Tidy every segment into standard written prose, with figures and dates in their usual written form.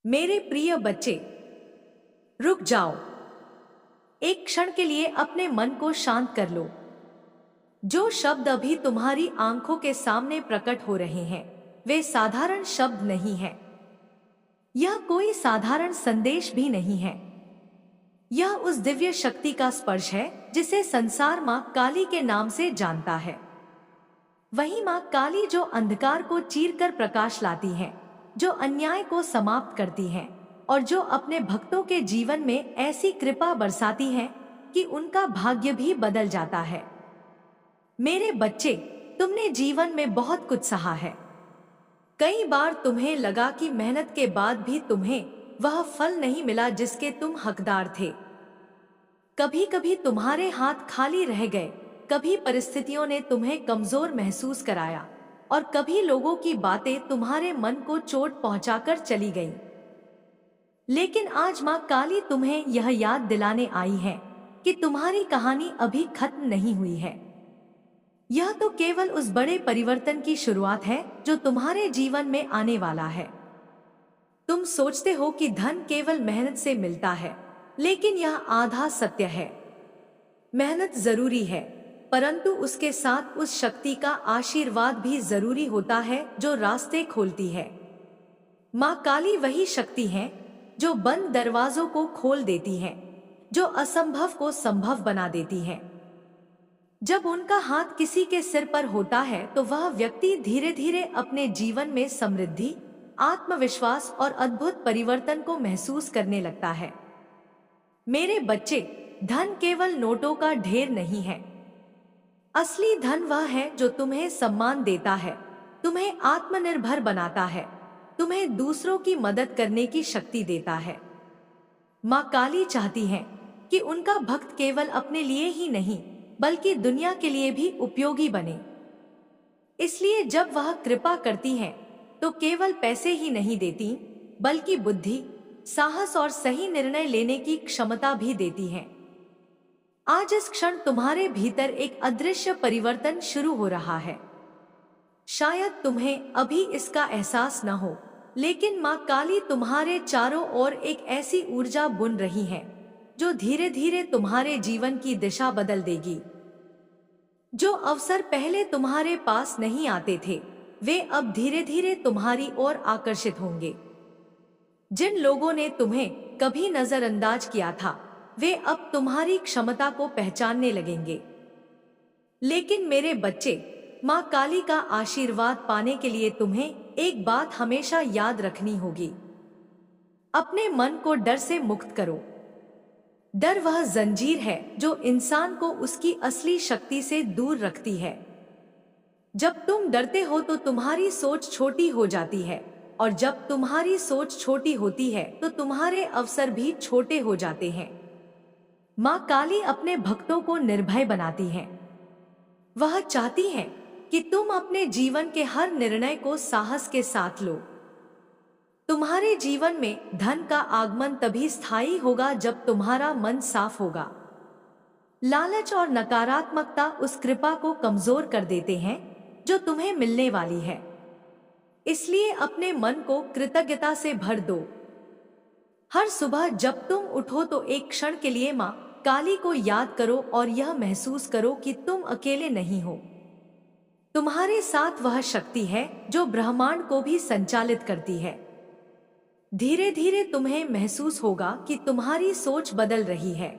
मेरे प्रिय बच्चे, रुक जाओ। एक क्षण के लिए अपने मन को शांत कर लो। जो शब्द अभी तुम्हारी आंखों के सामने प्रकट हो रहे हैं, वे साधारण शब्द नहीं हैं। यह कोई साधारण संदेश भी नहीं है। यह उस दिव्य शक्ति का स्पर्श है जिसे संसार मां काली के नाम से जानता है। वही मां काली जो अंधकार को चीरकर प्रकाश लाती है, जो अन्याय को समाप्त करती है और जो अपने भक्तों के जीवन में ऐसी कृपा बरसाती है कि उनका भाग्य भी बदल जाता है। मेरे बच्चे, तुमने जीवन में बहुत कुछ सहा है। कई बार तुम्हें लगा कि मेहनत के बाद भी तुम्हें वह फल नहीं मिला जिसके तुम हकदार थे। कभी कभी तुम्हारे हाथ खाली रह गए, कभी परिस्थितियों ने तुम्हें कमजोर महसूस कराया और कभी लोगों की बातें तुम्हारे मन को चोट पहुंचाकर चली गईं। लेकिन आज मां काली तुम्हें यह याद दिलाने आई है कि तुम्हारी कहानी अभी खत्म नहीं हुई है। यह तो केवल उस बड़े परिवर्तन की शुरुआत है जो तुम्हारे जीवन में आने वाला है। तुम सोचते हो कि धन केवल मेहनत से मिलता है, लेकिन यह आधा सत्य है। मेहनत जरूरी है, परंतु उसके साथ उस शक्ति का आशीर्वाद भी जरूरी होता है जो रास्ते खोलती है। मां काली वही शक्ति है जो बंद दरवाजों को खोल देती है, जो असंभव को संभव बना देती है। जब उनका हाथ किसी के सिर पर होता है तो वह व्यक्ति धीरे धीरे अपने जीवन में समृद्धि, आत्मविश्वास और अद्भुत परिवर्तन को महसूस करने लगता है। मेरे बच्चे, धन केवल नोटों का ढेर नहीं है। असली धन वह है जो तुम्हें सम्मान देता है, तुम्हें आत्मनिर्भर बनाता है, तुम्हें दूसरों की मदद करने की शक्ति देता है। मां काली चाहती है कि उनका भक्त केवल अपने लिए ही नहीं बल्कि दुनिया के लिए भी उपयोगी बने। इसलिए जब वह कृपा करती है तो केवल पैसे ही नहीं देती, बल्कि बुद्धि, साहस और सही निर्णय लेने की क्षमता भी देती है। आज इस क्षण तुम्हारे भीतर एक अदृश्य परिवर्तन शुरू हो रहा है। शायद तुम्हें अभी इसका एहसास न हो, लेकिन मां काली तुम्हारे चारों ओर एक ऐसी ऊर्जा बुन रही है जो धीरे धीरे तुम्हारे जीवन की दिशा बदल देगी। जो अवसर पहले तुम्हारे पास नहीं आते थे, वे अब धीरे धीरे तुम्हारी ओर आकर्षित होंगे। जिन लोगों ने तुम्हें कभी नजरअंदाज किया था, वे अब तुम्हारी क्षमता को पहचानने लगेंगे। लेकिन मेरे बच्चे, मां काली का आशीर्वाद पाने के लिए तुम्हें एक बात हमेशा याद रखनी होगी। अपने मन को डर से मुक्त करो। डर वह जंजीर है जो इंसान को उसकी असली शक्ति से दूर रखती है। जब तुम डरते हो तो तुम्हारी सोच छोटी हो जाती है, और जब तुम्हारी सोच छोटी होती है तो तुम्हारे अवसर भी छोटे हो जाते हैं। मां काली अपने भक्तों को निर्भय बनाती है। वह चाहती है कि तुम अपने जीवन के हर निर्णय को साहस के साथ लो। तुम्हारे जीवन में धन का आगमन तभी स्थायी होगा जब तुम्हारा मन साफ होगा। लालच और नकारात्मकता उस कृपा को कमजोर कर देते हैं जो तुम्हें मिलने वाली है। इसलिए अपने मन को कृतज्ञता से भर दो। हर सुबह जब तुम उठो तो एक क्षण के लिए मां काली को याद करो और यह महसूस करो कि तुम अकेले नहीं हो। तुम्हारे साथ वह शक्ति है जो ब्रह्मांड को भी संचालित करती है। धीरे धीरे तुम्हें महसूस होगा कि तुम्हारी सोच बदल रही है।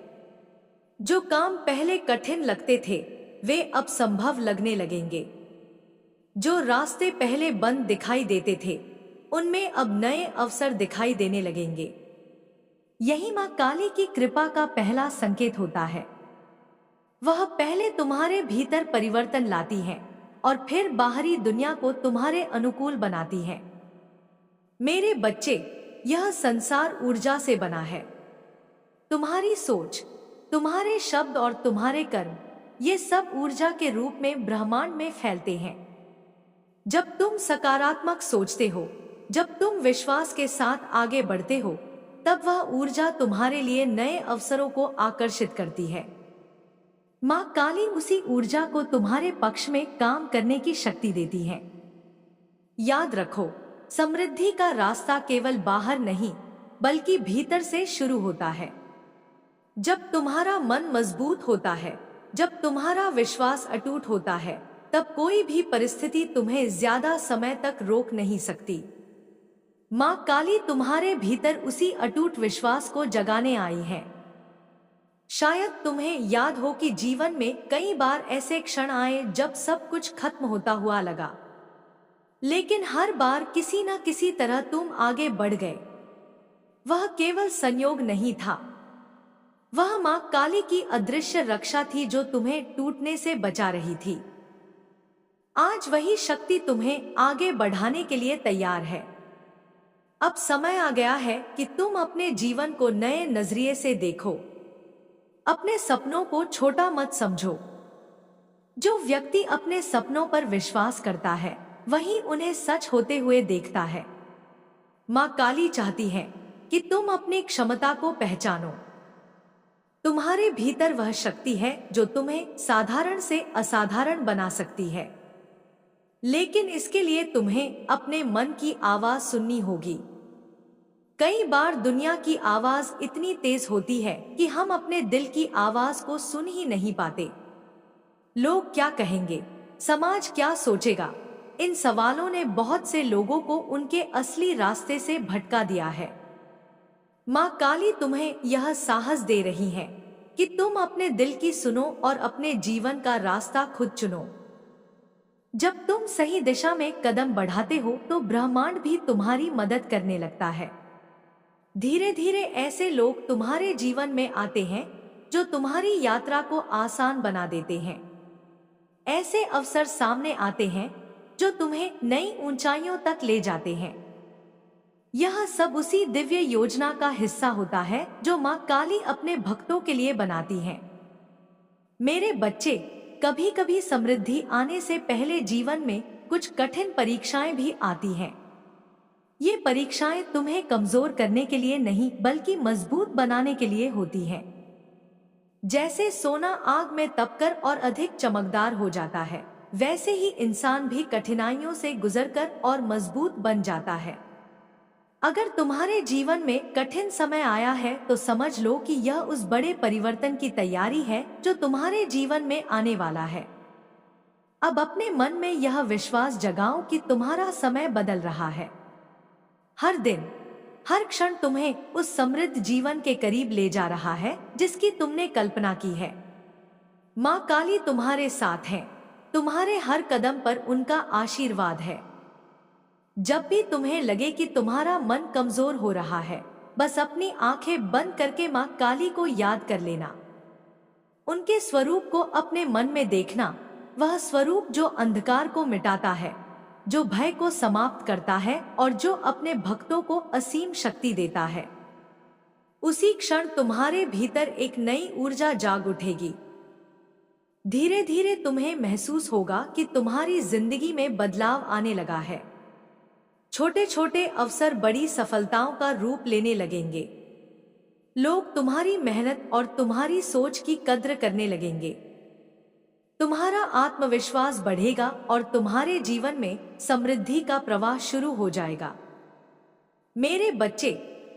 जो काम पहले कठिन लगते थे, वे अब संभव लगने लगेंगे। जो रास्ते पहले बंद दिखाई देते थे, उनमें अब नए अवसर दिखाई देने लगेंगे। यही मां काली की कृपा का पहला संकेत होता है। वह पहले तुम्हारे भीतर परिवर्तन लाती है और फिर बाहरी दुनिया को तुम्हारे अनुकूल बनाती है। मेरे बच्चे, यह संसार ऊर्जा से बना है। तुम्हारी सोच, तुम्हारे शब्द और तुम्हारे कर्म, ये सब ऊर्जा के रूप में ब्रह्मांड में फैलते हैं। जब तुम सकारात्मक सोचते हो, जब तुम विश्वास के साथ आगे बढ़ते हो, तब वह ऊर्जा तुम्हारे लिए नए अवसरों को आकर्षित करती है। मां काली उसी ऊर्जा को तुम्हारे पक्ष में काम करने की शक्ति देती है। याद रखो, समृद्धि का रास्ता केवल बाहर नहीं बल्कि भीतर से शुरू होता है। जब तुम्हारा मन मजबूत होता है, जब तुम्हारा विश्वास अटूट होता है, तब कोई भी परिस्थिति तुम्हें ज्यादा समय तक रोक नहीं सकती। माँ काली तुम्हारे भीतर उसी अटूट विश्वास को जगाने आई है। शायद तुम्हें याद हो कि जीवन में कई बार ऐसे क्षण आए जब सब कुछ खत्म होता हुआ लगा, लेकिन हर बार किसी न किसी तरह तुम आगे बढ़ गए। वह केवल संयोग नहीं था, वह माँ काली की अदृश्य रक्षा थी जो तुम्हें टूटने से बचा रही थी। आज वही शक्ति तुम्हें आगे बढ़ाने के लिए तैयार है। अब समय आ गया है कि तुम अपने जीवन को नए नजरिए से देखो। अपने सपनों को छोटा मत समझो। जो व्यक्ति अपने सपनों पर विश्वास करता है वही उन्हें सच होते हुए देखता है। माँ काली चाहती है कि तुम अपनी क्षमता को पहचानो। तुम्हारे भीतर वह शक्ति है जो तुम्हें साधारण से असाधारण बना सकती है, लेकिन इसके लिए तुम्हें अपने मन की आवाज सुननी होगी। कई बार दुनिया की आवाज इतनी तेज होती है कि हम अपने दिल की आवाज को सुन ही नहीं पाते। लोग क्या कहेंगे, समाज क्या सोचेगा, इन सवालों ने बहुत से लोगों को उनके असली रास्ते से भटका दिया है। माँ काली तुम्हें यह साहस दे रही है कि तुम अपने दिल की सुनो और अपने जीवन का रास्ता खुद चुनो। जब तुम सही दिशा में कदम बढ़ाते हो तो ब्रह्मांड भी तुम्हारी मदद करने लगता है। धीरे धीरे ऐसे लोग तुम्हारे जीवन में आते हैं जो तुम्हारी यात्रा को आसान बना देते हैं। ऐसे अवसर सामने आते हैं जो तुम्हें नई ऊंचाइयों तक ले जाते हैं। यह सब उसी दिव्य योजना का हिस्सा होता है जो माँ काली अपने भक्तों के लिए बनाती है। मेरे बच्चे, कभी कभी समृद्धि आने से पहले जीवन में कुछ कठिन परीक्षाएं भी आती हैं। ये परीक्षाएं तुम्हें कमजोर करने के लिए नहीं बल्कि मजबूत बनाने के लिए होती हैं। जैसे सोना आग में तपकर और अधिक चमकदार हो जाता है, वैसे ही इंसान भी कठिनाइयों से गुजरकर और मजबूत बन जाता है। अगर तुम्हारे जीवन में कठिन समय आया है तो समझ लो कि यह उस बड़े परिवर्तन की तैयारी है जो तुम्हारे जीवन में आने वाला है। अब अपने मन में यह विश्वास जगाओ कि तुम्हारा समय बदल रहा है। हर दिन, हर क्षण तुम्हें उस समृद्ध जीवन के करीब ले जा रहा है जिसकी तुमने कल्पना की है। माँ काली तुम्हारे साथ है, तुम्हारे हर कदम पर उनका आशीर्वाद है। जब भी तुम्हें लगे कि तुम्हारा मन कमजोर हो रहा है, बस अपनी आंखें बंद करके माँ काली को याद कर लेना। उनके स्वरूप को अपने मन में देखना, वह स्वरूप जो अंधकार को मिटाता है, जो भय को समाप्त करता है और जो अपने भक्तों को असीम शक्ति देता है। उसी क्षण तुम्हारे भीतर एक नई ऊर्जा जाग उठेगी। धीरे धीरे तुम्हें महसूस होगा कि तुम्हारी जिंदगी में बदलाव आने लगा है। छोटे छोटे अवसर बड़ी सफलताओं का रूप लेने लगेंगे। लोग तुम्हारी मेहनत और तुम्हारी सोच की कद्र करने लगेंगे। तुम्हारा आत्मविश्वास बढ़ेगा और तुम्हारे जीवन में समृद्धि का प्रवाह शुरू हो जाएगा। मेरे बच्चे,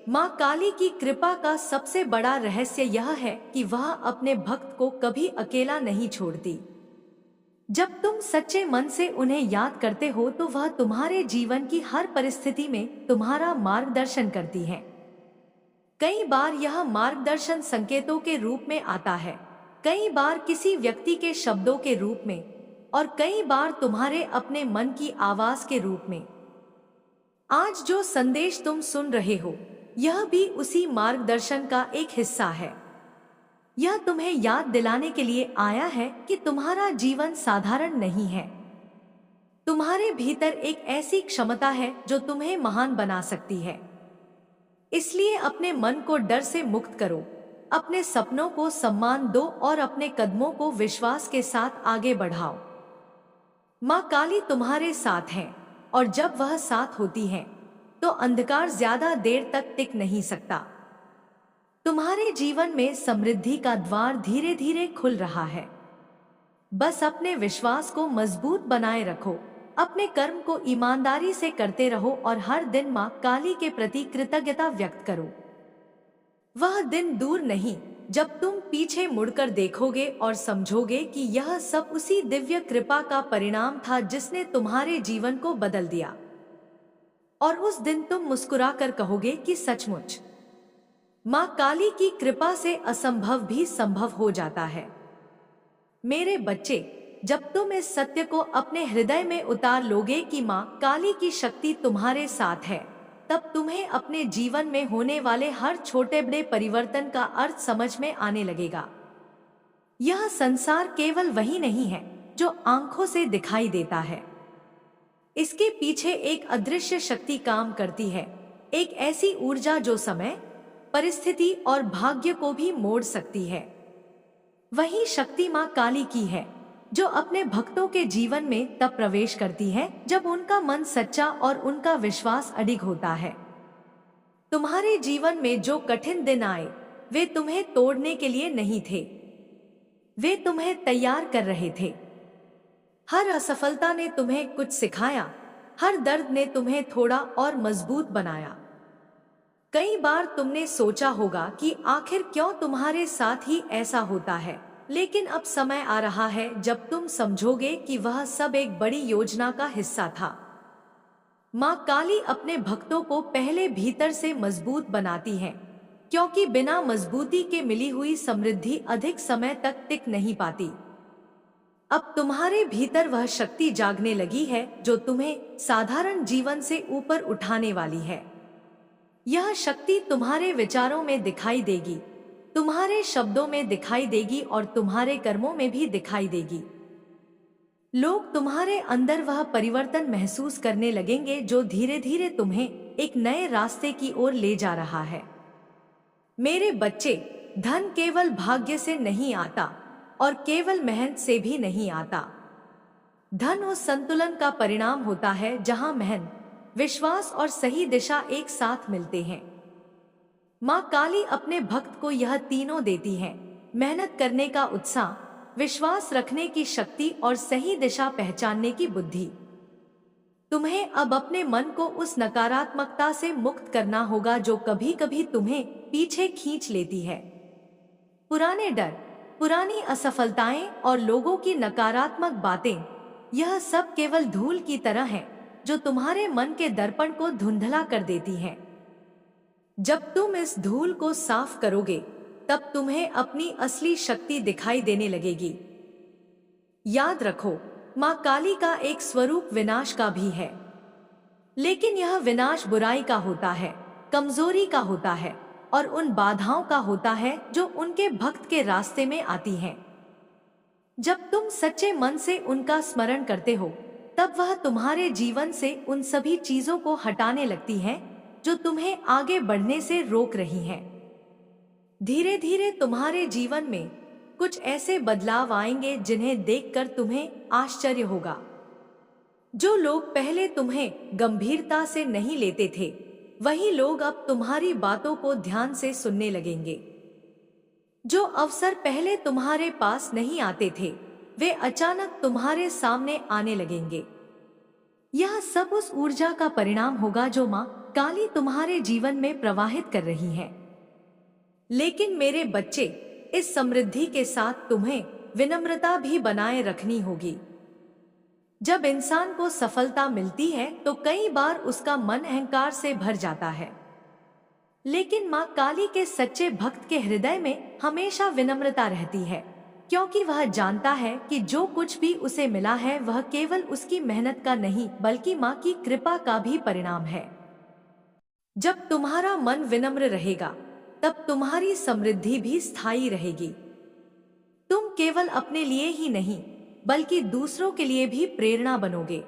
माँ काली की कृपा का सबसे बड़ा रहस्य यह है कि वह अपने भक्त को कभी अकेला नहीं छोड़ती। जब तुम सच्चे मन से उन्हें याद करते हो तो वह तुम्हारे जीवन की हर परिस्थिति में तुम्हारा मार्गदर्शन करती है। कई बार यह मार्गदर्शन संकेतों के रूप में आता है, कई बार किसी व्यक्ति के शब्दों के रूप में, और कई बार तुम्हारे अपने मन की आवाज के रूप में। आज जो संदेश तुम सुन रहे हो, यह भी उसी मार्गदर्शन का एक हिस्सा है। यह तुम्हें याद दिलाने के लिए आया है कि तुम्हारा जीवन साधारण नहीं है। तुम्हारे भीतर एक ऐसी क्षमता है जो तुम्हें महान बना सकती है। इसलिए अपने मन को डर से मुक्त करो, अपने सपनों को सम्मान दो और अपने कदमों को विश्वास के साथ आगे बढ़ाओ। माँ काली तुम्हारे साथ है, और जब वह साथ होती है तो अंधकार ज्यादा देर तक टिक नहीं सकता। तुम्हारे जीवन में समृद्धि का द्वार धीरे धीरे खुल रहा है। बस अपने विश्वास को मजबूत बनाए रखो अपने कर्म को ईमानदारी से करते रहो और हर दिन माँ काली के प्रति कृतज्ञता व्यक्त करो। वह दिन दूर नहीं जब तुम पीछे मुड़कर देखोगे और समझोगे कि यह सब उसी दिव्य कृपा का परिणाम था जिसने तुम्हारे जीवन को बदल दिया। और उस दिन तुम मुस्कुराकर कहोगे कि सचमुच माँ काली की कृपा से असंभव भी संभव हो जाता है। मेरे बच्चे, जब तुम इस सत्य को अपने हृदय में उतार लोगे कि माँ काली की शक्ति तुम्हारे साथ है, तब तुम्हें अपने जीवन में होने वाले हर छोटे बड़े परिवर्तन का अर्थ समझ में आने लगेगा। यह संसार केवल वही नहीं है जो आंखों से दिखाई देता है। इसके पीछे एक अदृश्य शक्ति काम करती है, एक ऐसी ऊर्जा जो समय, परिस्थिति और भाग्य को भी मोड़ सकती है। वही शक्ति माँ काली की है जो अपने भक्तों के जीवन में तब प्रवेश करती है जब उनका मन सच्चा और उनका विश्वास अडिग होता है। तुम्हारे जीवन में जो कठिन दिन आए वे तुम्हें तोड़ने के लिए नहीं थे, वे तुम्हें तैयार कर रहे थे। हर असफलता ने तुम्हें कुछ सिखाया, हर दर्द ने तुम्हें थोड़ा और मजबूत बनाया। कई बार तुमने सोचा होगा कि आखिर क्यों तुम्हारे साथ ही ऐसा होता है, लेकिन अब समय आ रहा है जब तुम समझोगे कि वह सब एक बड़ी योजना का हिस्सा था। माँ काली अपने भक्तों को पहले भीतर से मजबूत बनाती है, क्योंकि बिना मजबूती के मिली हुई समृद्धि अधिक समय तक टिक नहीं पाती। अब तुम्हारे भीतर वह शक्ति जागने लगी है जो तुम्हें साधारण जीवन से ऊपर उठाने वाली है। यह शक्ति तुम्हारे विचारों में दिखाई देगी, तुम्हारे शब्दों में दिखाई देगी और तुम्हारे कर्मों में भी दिखाई देगी। लोग तुम्हारे अंदर वह परिवर्तन महसूस करने लगेंगे जो धीरे धीरे तुम्हें एक नए रास्ते की ओर ले जा रहा है। मेरे बच्चे, धन केवल भाग्य से नहीं आता और केवल मेहनत से भी नहीं आता। धन उस संतुलन का परिणाम होता है जहां मेहनत, विश्वास और सही दिशा एक साथ मिलते हैं। माँ काली अपने भक्त को यह तीनों देती है: मेहनत करने का उत्साह, विश्वास रखने की शक्ति और सही दिशा पहचानने की बुद्धि। तुम्हें अब अपने मन को उस नकारात्मकता से मुक्त करना होगा जो कभी कभी तुम्हें पीछे खींच लेती है। पुराने डर, पुरानी असफलताएं और लोगों की नकारात्मक बातें, यह सब केवल धूल की तरह है जो तुम्हारे मन के दर्पण को धुंधला कर देती हैं। जब तुम इस धूल को साफ करोगे तब तुम्हें अपनी असली शक्ति दिखाई देने लगेगी। याद रखो, माँ काली का एक स्वरूप विनाश का भी है, लेकिन यह विनाश बुराई का होता है, कमजोरी का होता है और उन बाधाओं का होता है जो उनके भक्त के रास्ते में आती हैं। जब तुम सच्चे मन से उनका स्मरण करते हो तब वह तुम्हारे जीवन से उन सभी चीजों को हटाने लगती हैं जो तुम्हें आगे बढ़ने से रोक रही हैं। धीरे धीरे तुम्हारे जीवन में कुछ ऐसे बदलाव आएंगे जिन्हें देखकर तुम्हें आश्चर्य होगा। जो लोग पहले तुम्हें गंभीरता से नहीं लेते थे, वही लोग अब तुम्हारी बातों को ध्यान से सुनने लगेंगे। जो अवसर पहले तुम्हारे पास नहीं आते थे, वे अचानक तुम्हारे सामने आने लगेंगे। यह सब उस ऊर्जा का परिणाम होगा जो माँ काली तुम्हारे जीवन में प्रवाहित कर रही है। लेकिन मेरे बच्चे, इस समृद्धि के साथ तुम्हें विनम्रता भी बनाए रखनी होगी। जब इंसान को सफलता मिलती है तो कई बार उसका मन अहंकार से भर जाता है, लेकिन माँ काली के सच्चे भक्त के हृदय में हमेशा विनम्रता रहती है, क्योंकि वह जानता है कि जो कुछ भी उसे मिला है वह केवल उसकी मेहनत का नहीं बल्कि माँ की कृपा का भी परिणाम है। जब तुम्हारा मन विनम्र रहेगा तब तुम्हारी समृद्धि भी स्थायी रहेगी। तुम केवल अपने लिए ही नहीं बल्कि दूसरों के लिए भी प्रेरणा बनोगे।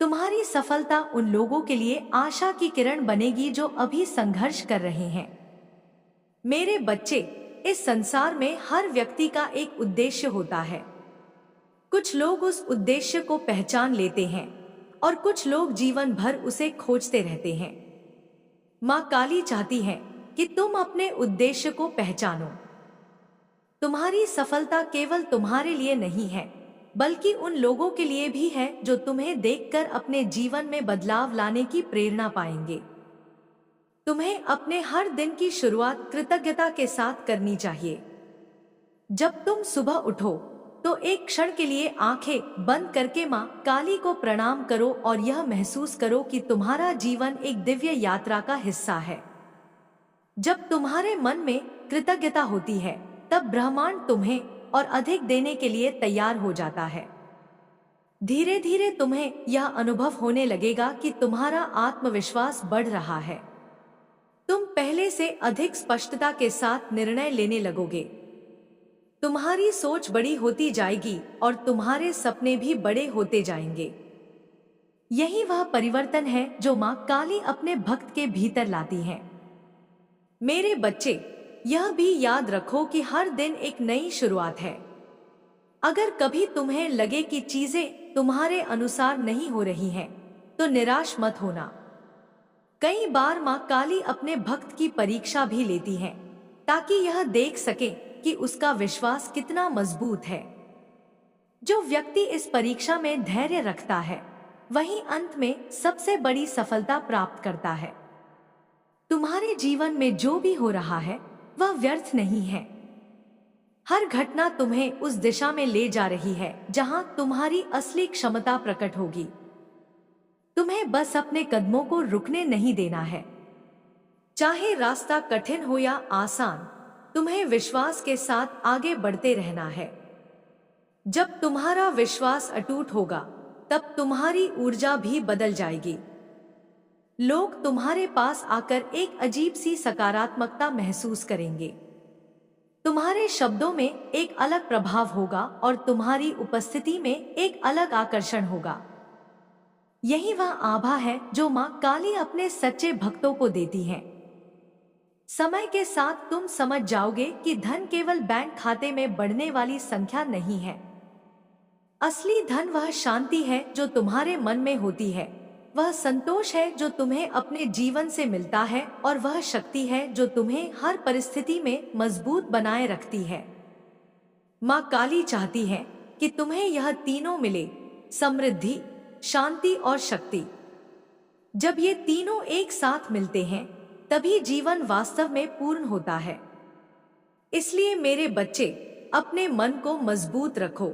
तुम्हारी सफलता उन लोगों के लिए आशा की किरण बनेगी जो अभी संघर्ष कर रहे हैं। मेरे बच्चे, इस संसार में हर व्यक्ति का एक उद्देश्य होता है। कुछ लोग उस उद्देश्य को पहचान लेते हैं और कुछ लोग जीवन भर उसे खोजते रहते हैं। माँ काली चाहती है कि तुम अपने उद्देश्य को पहचानो। तुम्हारी सफलता केवल तुम्हारे लिए नहीं है, बल्कि उन लोगों के लिए भी है जो तुम्हें देखकर अपने जीवन में बदलाव लाने की प्रेरणा पाएंगे। तुम्हें अपने हर दिन की शुरुआत कृतज्ञता के साथ करनी चाहिए। जब तुम सुबह उठो तो एक क्षण के लिए आंखें बंद करके माँ काली को प्रणाम करो और यह महसूस करो कि तुम्हारा जीवन एक दिव्य यात्रा का हिस्सा है। जब तुम्हारे मन में कृतज्ञता होती है तब ब्रह्मांड तुम्हें और अधिक देने के लिए तैयार हो जाता है। धीरे धीरे तुम्हें यह अनुभव होने लगेगा कि तुम्हारा आत्मविश्वास बढ़ रहा है। तुम पहले से अधिक स्पष्टता के साथ निर्णय लेने लगोगे। तुम्हारी सोच बड़ी होती जाएगी और तुम्हारे सपने भी बड़े होते जाएंगे। यही वह परिवर्तन है जो माँ काली अपने भक्त के भीतर लाती है। मेरे बच्चे, यह भी याद रखो कि हर दिन एक नई शुरुआत है। अगर कभी तुम्हें लगे कि चीजें तुम्हारे अनुसार नहीं हो रही हैं, तो निराश मत होना। कई बार माँ काली अपने भक्त की परीक्षा भी लेती है ताकि यह देख सके कि उसका विश्वास कितना मजबूत है। जो व्यक्ति इस परीक्षा में धैर्य रखता है वही अंत में सबसे बड़ी सफलता प्राप्त करता है। तुम्हारे जीवन में जो भी हो रहा है वह व्यर्थ नहीं है। हर घटना तुम्हें उस दिशा में ले जा रही है जहां तुम्हारी असली क्षमता प्रकट होगी। तुम्हें बस अपने कदमों को रुकने नहीं देना है। चाहे रास्ता कठिन हो या आसान, तुम्हें विश्वास के साथ आगे बढ़ते रहना है। जब तुम्हारा विश्वास अटूट होगा तब तुम्हारी ऊर्जा भी बदल जाएगी। लोग तुम्हारे पास आकर एक अजीब सी सकारात्मकता महसूस करेंगे। तुम्हारे शब्दों में एक अलग प्रभाव होगा और तुम्हारी उपस्थिति में एक अलग आकर्षण होगा। यही वह आभा है जो माँ काली अपने सच्चे भक्तों को देती है। समय के साथ तुम समझ जाओगे कि धन केवल बैंक खाते में बढ़ने वाली संख्या नहीं है। असली धन वह शांति है जो तुम्हारे मन में होती है, वह संतोष है जो तुम्हें अपने जीवन से मिलता है, और वह शक्ति है जो तुम्हें हर परिस्थिति में मजबूत बनाए रखती है। माँ काली चाहती है कि तुम्हें यह तीनों मिले, समृद्धि, शांति और शक्ति। जब ये तीनों एक साथ मिलते हैं तभी जीवन वास्तव में पूर्ण होता है। इसलिए मेरे बच्चे, अपने मन को मजबूत रखो,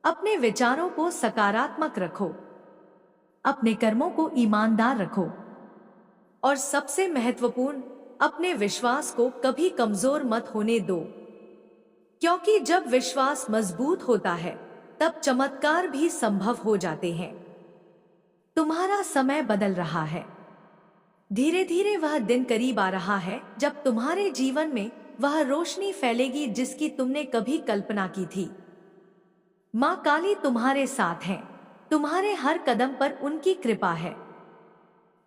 अपने विचारों को सकारात्मक रखो, अपने कर्मों को ईमानदार रखो, और सबसे महत्वपूर्ण, अपने विश्वास को कभी कमजोर मत होने दो। क्योंकि जब विश्वास मजबूत होता है तब चमत्कार भी संभव हो जाते हैं। तुम्हारा समय बदल रहा है। धीरे धीरे वह दिन करीब आ रहा है जब तुम्हारे जीवन में वह रोशनी फैलेगी जिसकी तुमने कभी कल्पना की थी। माँ काली तुम्हारे साथ है, तुम्हारे हर कदम पर उनकी कृपा है।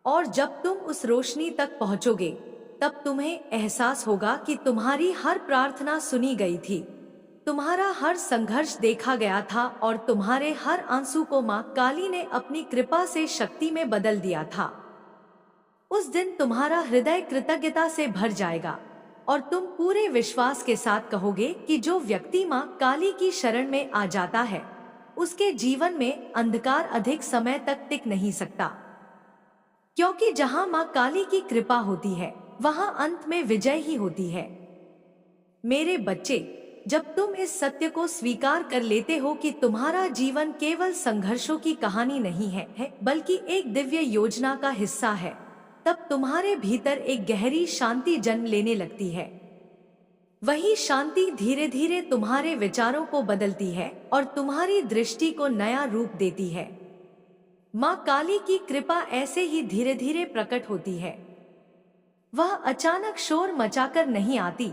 और जब तुम उस रोशनी तक पहुंचोगे तब तुम्हें एहसास होगा कि तुम्हारी हर प्रार्थना सुनी गई थी, तुम्हारा हर संघर्ष देखा गया था और तुम्हारे हर आंसू को माँ काली ने अपनी कृपा से शक्ति में बदल दिया था। उस दिन तुम्हारा हृदय कृतज्ञता से भर जाएगा और तुम पूरे विश्वास के साथ कहोगे कि जो व्यक्ति माँ काली की शरण में आ जाता है उसके जीवन में अंधकार अधिक समय तक टिक नहीं सकता। क्योंकि जहाँ माँ काली की कृपा होती है वहाँ अंत में विजय ही होती है। मेरे बच्चे, जब तुम इस सत्य को स्वीकार कर लेते हो कि तुम्हारा जीवन केवल संघर्षों की कहानी नहीं है बल्कि एक दिव्य योजना का हिस्सा है, तब तुम्हारे भीतर एक गहरी शांति जन्म लेने लगती है। वही शांति धीरे धीरे तुम्हारे विचारों को बदलती है और तुम्हारी दृष्टि को नया रूप देती है। माँ काली की कृपा ऐसे ही धीरे धीरे प्रकट होती है। वह अचानक शोर मचाकर नहीं आती,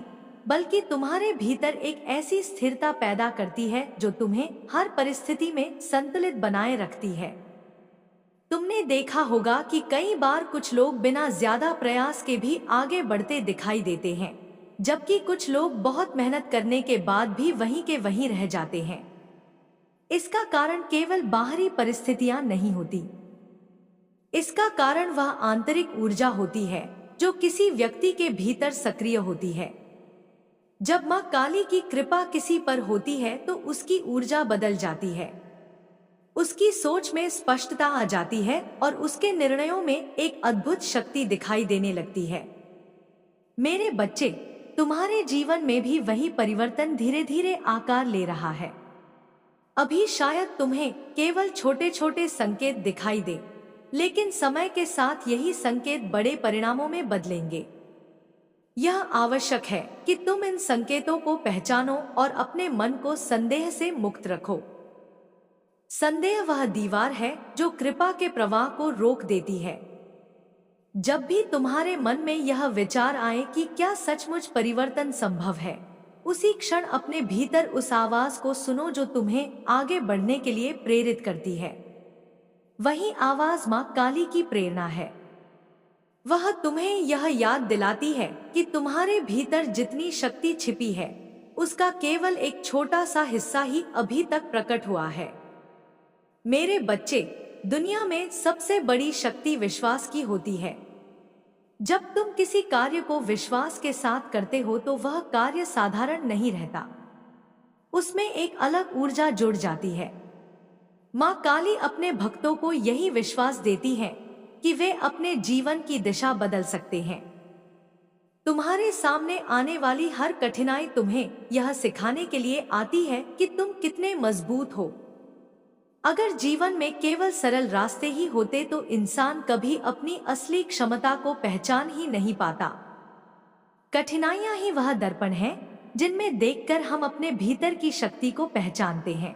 बल्कि तुम्हारे भीतर एक ऐसी स्थिरता पैदा करती है जो तुम्हें हर परिस्थिति में संतुलित बनाए रखती है। तुमने देखा होगा कि कई बार कुछ लोग बिना ज्यादा प्रयास के भी आगे बढ़ते दिखाई देते हैं, जबकि कुछ लोग बहुत मेहनत करने के बाद भी वहीं के वहीं रह जाते हैं। इसका कारण केवल बाहरी परिस्थितियां नहीं होती, इसका कारण वह आंतरिक ऊर्जा होती है जो किसी व्यक्ति के भीतर सक्रिय होती है। जब माँ काली की कृपा किसी पर होती है तो उसकी ऊर्जा बदल जाती है, उसकी सोच में स्पष्टता आ जाती है और उसके निर्णयों में एक अद्भुत शक्ति दिखाई देने लगती है। मेरे बच्चे, तुम्हारे जीवन में भी वही परिवर्तन धीरे धीरे आकार ले रहा है। अभी शायद तुम्हें केवल छोटे छोटे संकेत दिखाई दे, लेकिन समय के साथ यही संकेत बड़े परिणामों में बदलेंगे। यह आवश्यक है कि तुम इन संकेतों को पहचानो और अपने मन को संदेह से मुक्त रखो। संदेह वह दीवार है जो कृपा के प्रवाह को रोक देती है। जब भी तुम्हारे मन में यह विचार आए कि क्या सचमुच परिवर्तन संभव है, उसी क्षण अपने भीतर उस आवाज को सुनो जो तुम्हें आगे बढ़ने के लिए प्रेरित करती है। वही आवाज माँ काली की प्रेरणा है। वह तुम्हें यह याद दिलाती है कि तुम्हारे भीतर जितनी शक्ति छिपी है, उसका केवल एक छोटा सा हिस्सा ही अभी तक प्रकट हुआ है। मेरे बच्चे, दुनिया में सबसे बड़ी शक्ति विश्वास की होती है। जब तुम किसी कार्य को विश्वास के साथ करते हो तो वह कार्य साधारण नहीं रहता, उसमें एक अलग ऊर्जा जुड़ जाती है। माँ काली अपने भक्तों को यही विश्वास देती है कि वे अपने जीवन की दिशा बदल सकते हैं। तुम्हारे सामने आने वाली हर कठिनाई तुम्हें यह सिखाने के लिए आती है कि तुम कितने मजबूत हो। अगर जीवन में केवल सरल रास्ते ही होते तो इंसान कभी अपनी असली क्षमता को पहचान ही नहीं पाता। कठिनाइयां ही वह दर्पण हैं जिनमें देखकर हम अपने भीतर की शक्ति को पहचानते हैं।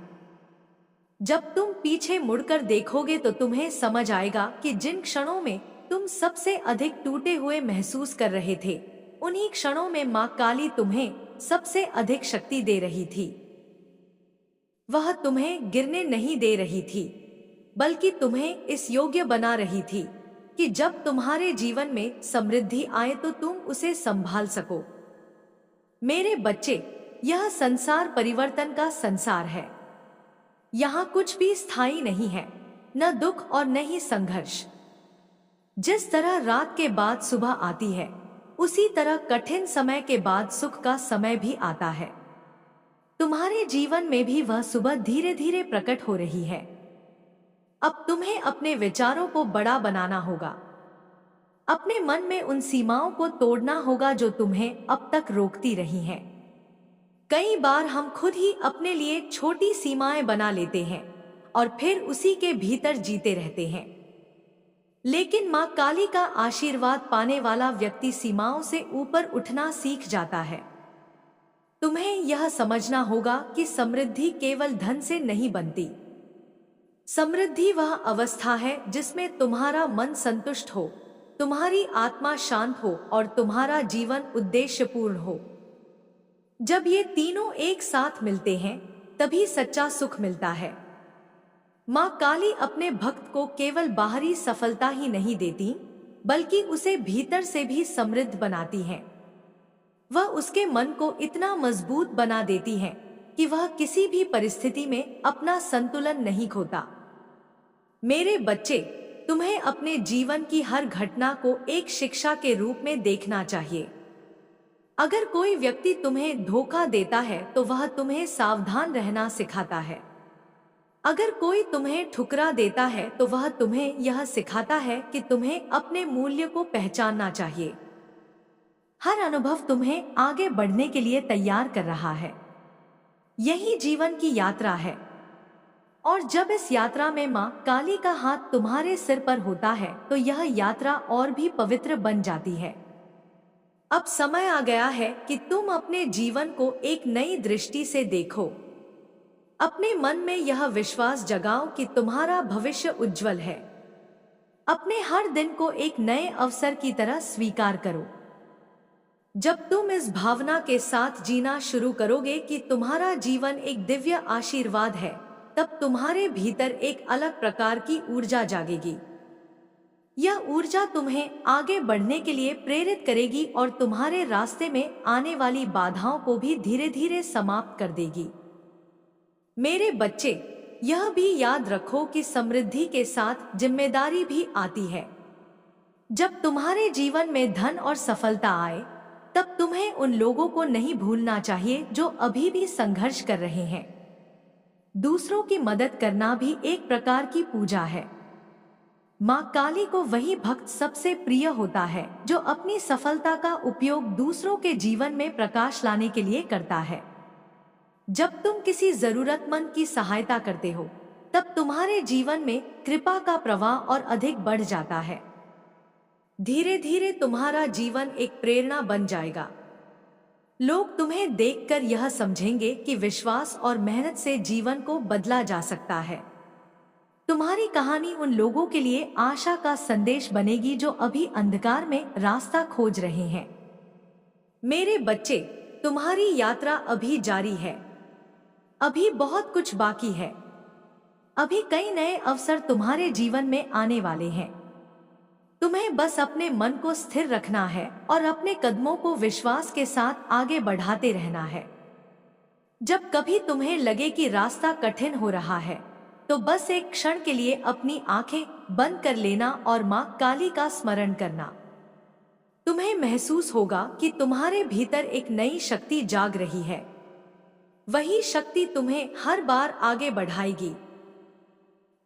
जब तुम पीछे मुड़कर देखोगे तो तुम्हें समझ आएगा कि जिन क्षणों में तुम सबसे अधिक टूटे हुए महसूस कर रहे थे, उन्हीं क्षणों में माँ काली तुम्हें सबसे अधिक शक्ति दे रही थी। वह तुम्हें गिरने नहीं दे रही थी, बल्कि तुम्हें इस योग्य बना रही थी कि जब तुम्हारे जीवन में समृद्धि आए तो तुम उसे संभाल सको। मेरे बच्चे, यह संसार परिवर्तन का संसार है। यहाँ कुछ भी स्थायी नहीं है, न दुख और न ही संघर्ष। जिस तरह रात के बाद सुबह आती है, उसी तरह कठिन समय के बाद सुख का समय भी आता है। तुम्हारे जीवन में भी वह सुबह धीरे धीरे प्रकट हो रही है। अब तुम्हें अपने विचारों को बड़ा बनाना होगा। अपने मन में उन सीमाओं को तोड़ना होगा जो तुम्हें अब तक रोकती रही हैं। कई बार हम खुद ही अपने लिए छोटी सीमाएं बना लेते हैं और फिर उसी के भीतर जीते रहते हैं। लेकिन माँ काली का आशीर्वाद पाने वाला व्यक्ति सीमाओं से ऊपर उठना सीख जाता है। तुम्हें यह समझना होगा कि समृद्धि केवल धन से नहीं बनती। समृद्धि वह अवस्था है जिसमें तुम्हारा मन संतुष्ट हो, तुम्हारी आत्मा शांत हो और तुम्हारा जीवन उद्देश्यपूर्ण हो। जब ये तीनों एक साथ मिलते हैं, तभी सच्चा सुख मिलता है। माँ काली अपने भक्त को केवल बाहरी सफलता ही नहीं देती, बल्कि उसे भीतर से भी समृद्ध बनाती है। वह उसके मन को इतना मजबूत बना देती है कि वह किसी भी परिस्थिति में अपना संतुलन नहीं खोता। मेरे बच्चे, तुम्हें अपने जीवन की हर घटना को एक शिक्षा के रूप में देखना चाहिए। अगर कोई व्यक्ति तुम्हें धोखा देता है तो वह तुम्हें सावधान रहना सिखाता है। अगर कोई तुम्हें ठुकरा देता है तो वह तुम्हें यह सिखाता है कि तुम्हें अपने मूल्य को पहचानना चाहिए। हर अनुभव तुम्हें आगे बढ़ने के लिए तैयार कर रहा है। यही जीवन की यात्रा है। और जब इस यात्रा में माँ काली का हाथ तुम्हारे सिर पर होता है तो यह यात्रा और भी पवित्र बन जाती है। अब समय आ गया है कि तुम अपने जीवन को एक नई दृष्टि से देखो। अपने मन में यह विश्वास जगाओ कि तुम्हारा भविष्य उज्जवल है। अपने हर दिन को एक नए अवसर की तरह स्वीकार करो। जब तुम इस भावना के साथ जीना शुरू करोगे कि तुम्हारा जीवन एक दिव्य आशीर्वाद है, तब तुम्हारे भीतर एक अलग प्रकार की ऊर्जा जागेगी। यह ऊर्जा तुम्हें आगे बढ़ने के लिए प्रेरित करेगी और तुम्हारे रास्ते में आने वाली बाधाओं को भी धीरे धीरे समाप्त कर देगी। मेरे बच्चे, यह भी याद रखो कि समृद्धि के साथ जिम्मेदारी भी आती है। जब तुम्हारे जीवन में धन और सफलता आए, तब तुम्हें उन लोगों को नहीं भूलना चाहिए जो अभी भी संघर्ष कर रहे हैं। दूसरों की मदद करना भी एक प्रकार की पूजा है। माँ काली को वही भक्त सबसे प्रिय होता है जो अपनी सफलता का उपयोग दूसरों के जीवन में प्रकाश लाने के लिए करता है। जब तुम किसी जरूरतमंद की सहायता करते हो, तब तुम्हारे जीवन में कृपा का प्रवाह और अधिक बढ़ जाता है। धीरे धीरे तुम्हारा जीवन एक प्रेरणा बन जाएगा। लोग तुम्हें देखकर यह समझेंगे कि विश्वास और मेहनत से जीवन को बदला जा सकता है। तुम्हारी कहानी उन लोगों के लिए आशा का संदेश बनेगी जो अभी अंधकार में रास्ता खोज रहे हैं। मेरे बच्चे, तुम्हारी यात्रा अभी जारी है। अभी बहुत कुछ बाकी है। अभी कई नए अवसर तुम्हारे जीवन में आने वाले हैं। तुम्हें बस अपने मन को स्थिर रखना है और अपने कदमों को विश्वास के साथ आगे बढ़ाते रहना है। जब कभी तुम्हें लगे कि रास्ता कठिन हो रहा है, तो बस एक क्षण के लिए अपनी आंखें बंद कर लेना और माँ काली का स्मरण करना। तुम्हें महसूस होगा कि तुम्हारे भीतर एक नई शक्ति जाग रही है। वही शक्ति तुम्हें हर बार आगे बढ़ाएगी।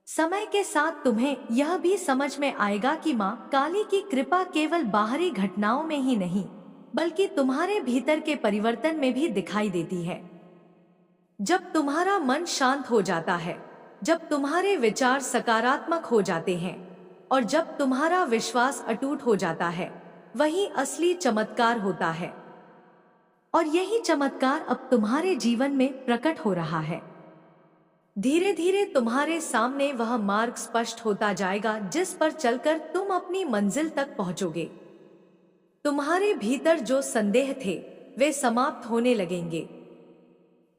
समय के साथ तुम्हें यह भी समझ में आएगा कि माँ काली की कृपा केवल बाहरी घटनाओं में ही नहीं, बल्कि तुम्हारे भीतर के परिवर्तन में भी दिखाई देती है। जब तुम्हारा मन शांत हो जाता है, जब तुम्हारे विचार सकारात्मक हो जाते हैं और जब तुम्हारा विश्वास अटूट हो जाता है, वही असली चमत्कार होता है। और यही चमत्कार अब तुम्हारे जीवन में प्रकट हो रहा है। धीरे धीरे तुम्हारे सामने वह मार्ग स्पष्ट होता जाएगा जिस पर चलकर तुम अपनी मंजिल तक पहुंचोगे। तुम्हारे भीतर जो संदेह थे, वे समाप्त होने लगेंगे।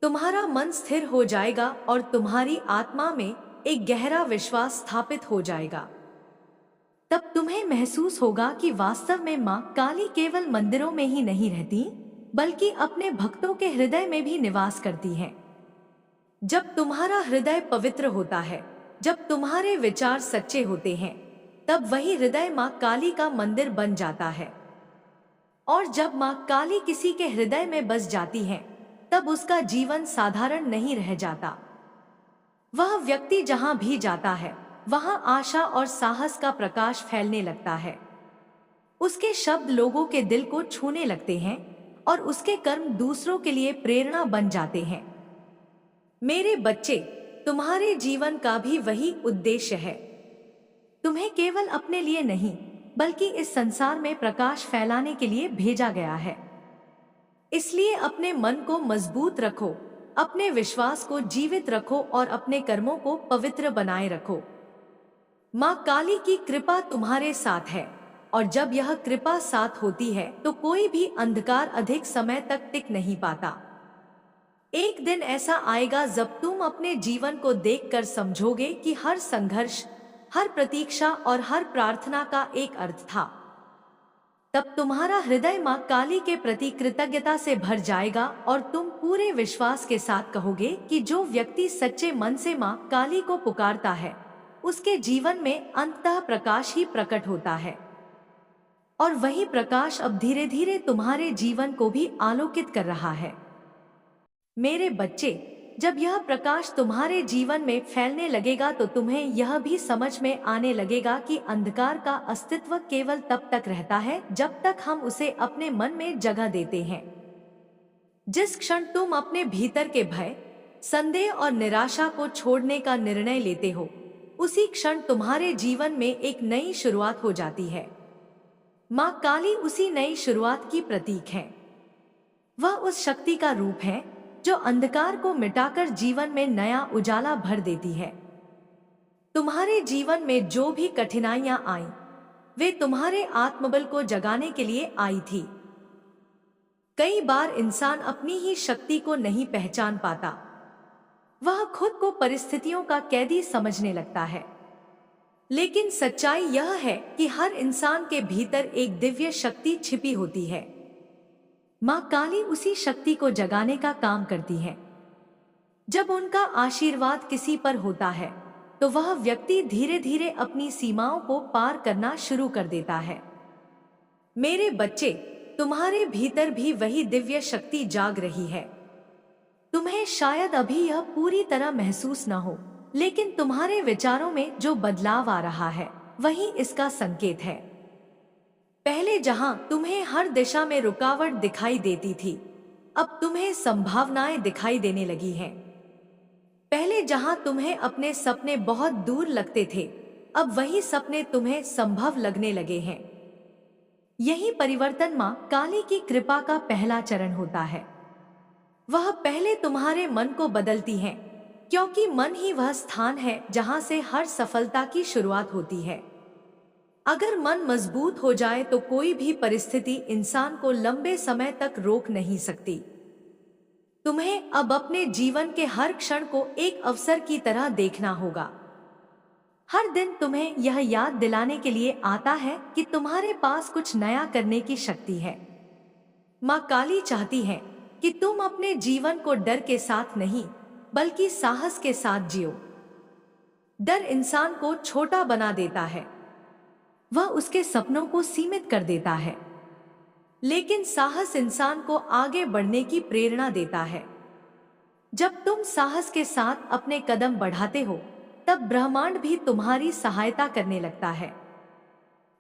तुम्हारा मन स्थिर हो जाएगा और तुम्हारी आत्मा में एक गहरा विश्वास स्थापित हो जाएगा। तब तुम्हें महसूस होगा कि वास्तव में माँ काली केवल मंदिरों में ही नहीं रहती, बल्कि अपने भक्तों के हृदय में भी निवास करती है। जब तुम्हारा हृदय पवित्र होता है, जब तुम्हारे विचार सच्चे होते हैं, तब वही हृदय माँ काली का मंदिर बन जाता है। और जब माँ काली किसी के हृदय में बस जाती है, तब उसका जीवन साधारण नहीं रह जाता। वह व्यक्ति जहां भी जाता है, वहां आशा और साहस का प्रकाश फैलने लगता है। उसके शब्द लोगों के दिल को छूने लगते हैं और उसके कर्म दूसरों के लिए प्रेरणा बन जाते हैं। मेरे बच्चे, तुम्हारे जीवन का भी वही उद्देश्य है। तुम्हें केवल अपने लिए नहीं, बल्कि इस संसार में प्रकाश फैलाने के लिए भेजा गया है। इसलिए अपने मन को मजबूत रखो, अपने विश्वास को जीवित रखो और अपने कर्मों को पवित्र बनाए रखो। माँ काली की कृपा तुम्हारे साथ है, और जब यह कृपा साथ होती है तो कोई भी अंधकार अधिक समय तक टिक नहीं पाता। एक दिन ऐसा आएगा जब तुम अपने जीवन को देखकर समझोगे कि हर संघर्ष, हर प्रतीक्षा और हर प्रार्थना का एक अर्थ था। तब तुम्हारा हृदय माँ काली के प्रति कृतज्ञता से भर जाएगा और तुम पूरे विश्वास के साथ कहोगे कि जो व्यक्ति सच्चे मन से माँ काली को पुकारता है, उसके जीवन में अंततः प्रकाश ही प्रकट होता है। और वही प्रकाश अब धीरे धीरे तुम्हारे जीवन को भी आलोकित कर रहा है। मेरे बच्चे, जब यह प्रकाश तुम्हारे जीवन में फैलने लगेगा तो तुम्हें यह भी समझ में आने लगेगा कि अंधकार का अस्तित्व केवल तब तक रहता है जब तक हम उसे अपने मन में जगह देते हैं। जिस क्षण तुम अपने भीतर के भय, संदेह और निराशा को छोड़ने का निर्णय लेते हो, उसी क्षण तुम्हारे जीवन में एक नई शुरुआत हो जाती है। माँ काली उसी नई शुरुआत की प्रतीक है। वह उस शक्ति का रूप है जो अंधकार को मिटाकर जीवन में नया उजाला भर देती है। तुम्हारे जीवन में जो भी कठिनाइयां आईं, वे तुम्हारे आत्मबल को जगाने के लिए आई थी। कई बार इंसान अपनी ही शक्ति को नहीं पहचान पाता। वह खुद को परिस्थितियों का कैदी समझने लगता है। लेकिन सच्चाई यह है कि हर इंसान के भीतर एक दिव्य शक्ति छिपी होती है। माँ काली उसी शक्ति को जगाने का काम करती है। जब उनका आशीर्वाद किसी पर होता है, तो वह व्यक्ति धीरे धीरे अपनी सीमाओं को पार करना शुरू कर देता है। मेरे बच्चे, तुम्हारे भीतर भी वही दिव्य शक्ति जाग रही है। तुम्हें शायद अभी यह पूरी तरह महसूस न हो, लेकिन तुम्हारे विचारों में जो बदलाव आ रहा है वही इसका संकेत है। पहले जहां तुम्हें हर दिशा में रुकावट दिखाई देती थी, अब तुम्हें संभावनाएं दिखाई देने लगी हैं। पहले जहां तुम्हें अपने सपने बहुत दूर लगते थे, अब वही सपने तुम्हें संभव लगने लगे हैं। यही परिवर्तन मां काली की कृपा का पहला चरण होता है। वह पहले तुम्हारे मन को बदलती है, क्योंकि मन ही वह स्थान है जहां से हर सफलता की शुरुआत होती है। अगर मन मजबूत हो जाए तो कोई भी परिस्थिति इंसान को लंबे समय तक रोक नहीं सकती। तुम्हें अब अपने जीवन के हर क्षण को एक अवसर की तरह देखना होगा। हर दिन तुम्हें यह याद दिलाने के लिए आता है कि तुम्हारे पास कुछ नया करने की शक्ति है। मां काली चाहती है कि तुम अपने जीवन को डर के साथ नहीं, बल्कि साहस के साथ जियो। डर इंसान को छोटा बना देता है, वह उसके सपनों को सीमित कर देता है, लेकिन साहस इंसान को आगे बढ़ने की प्रेरणा देता है। जब तुम साहस के साथ अपने कदम बढ़ाते हो, तब ब्रह्मांड भी तुम्हारी सहायता करने लगता है।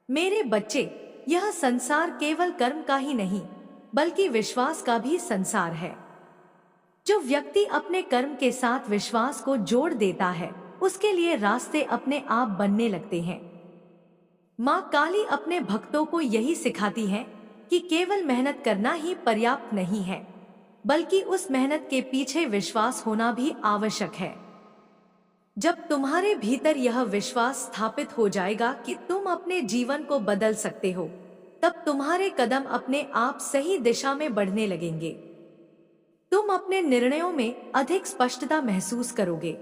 मेरे बच्चे, यह संसार केवल कर्म का ही नहीं, बल्कि विश्वास का भी संसार है। जो व्यक्ति अपने कर्म के साथ विश्वास को जोड़ देता है, उसके लिए रास्ते अपने आप बनने लगते हैं। मां काली अपने भक्तों को यही सिखाती है कि केवल मेहनत करना ही पर्याप्त नहीं है, बल्कि उस मेहनत के पीछे विश्वास होना भी आवश्यक है। जब तुम्हारे भीतर यह विश्वास स्थापित हो जाएगा कि तुम अपने जीवन को बदल सकते हो, तब तुम्हारे कदम अपने आप सही दिशा में बढ़ने लगेंगे। तुम अपने निर्णयों में अधिक स्पष्टता महसूस करोगे।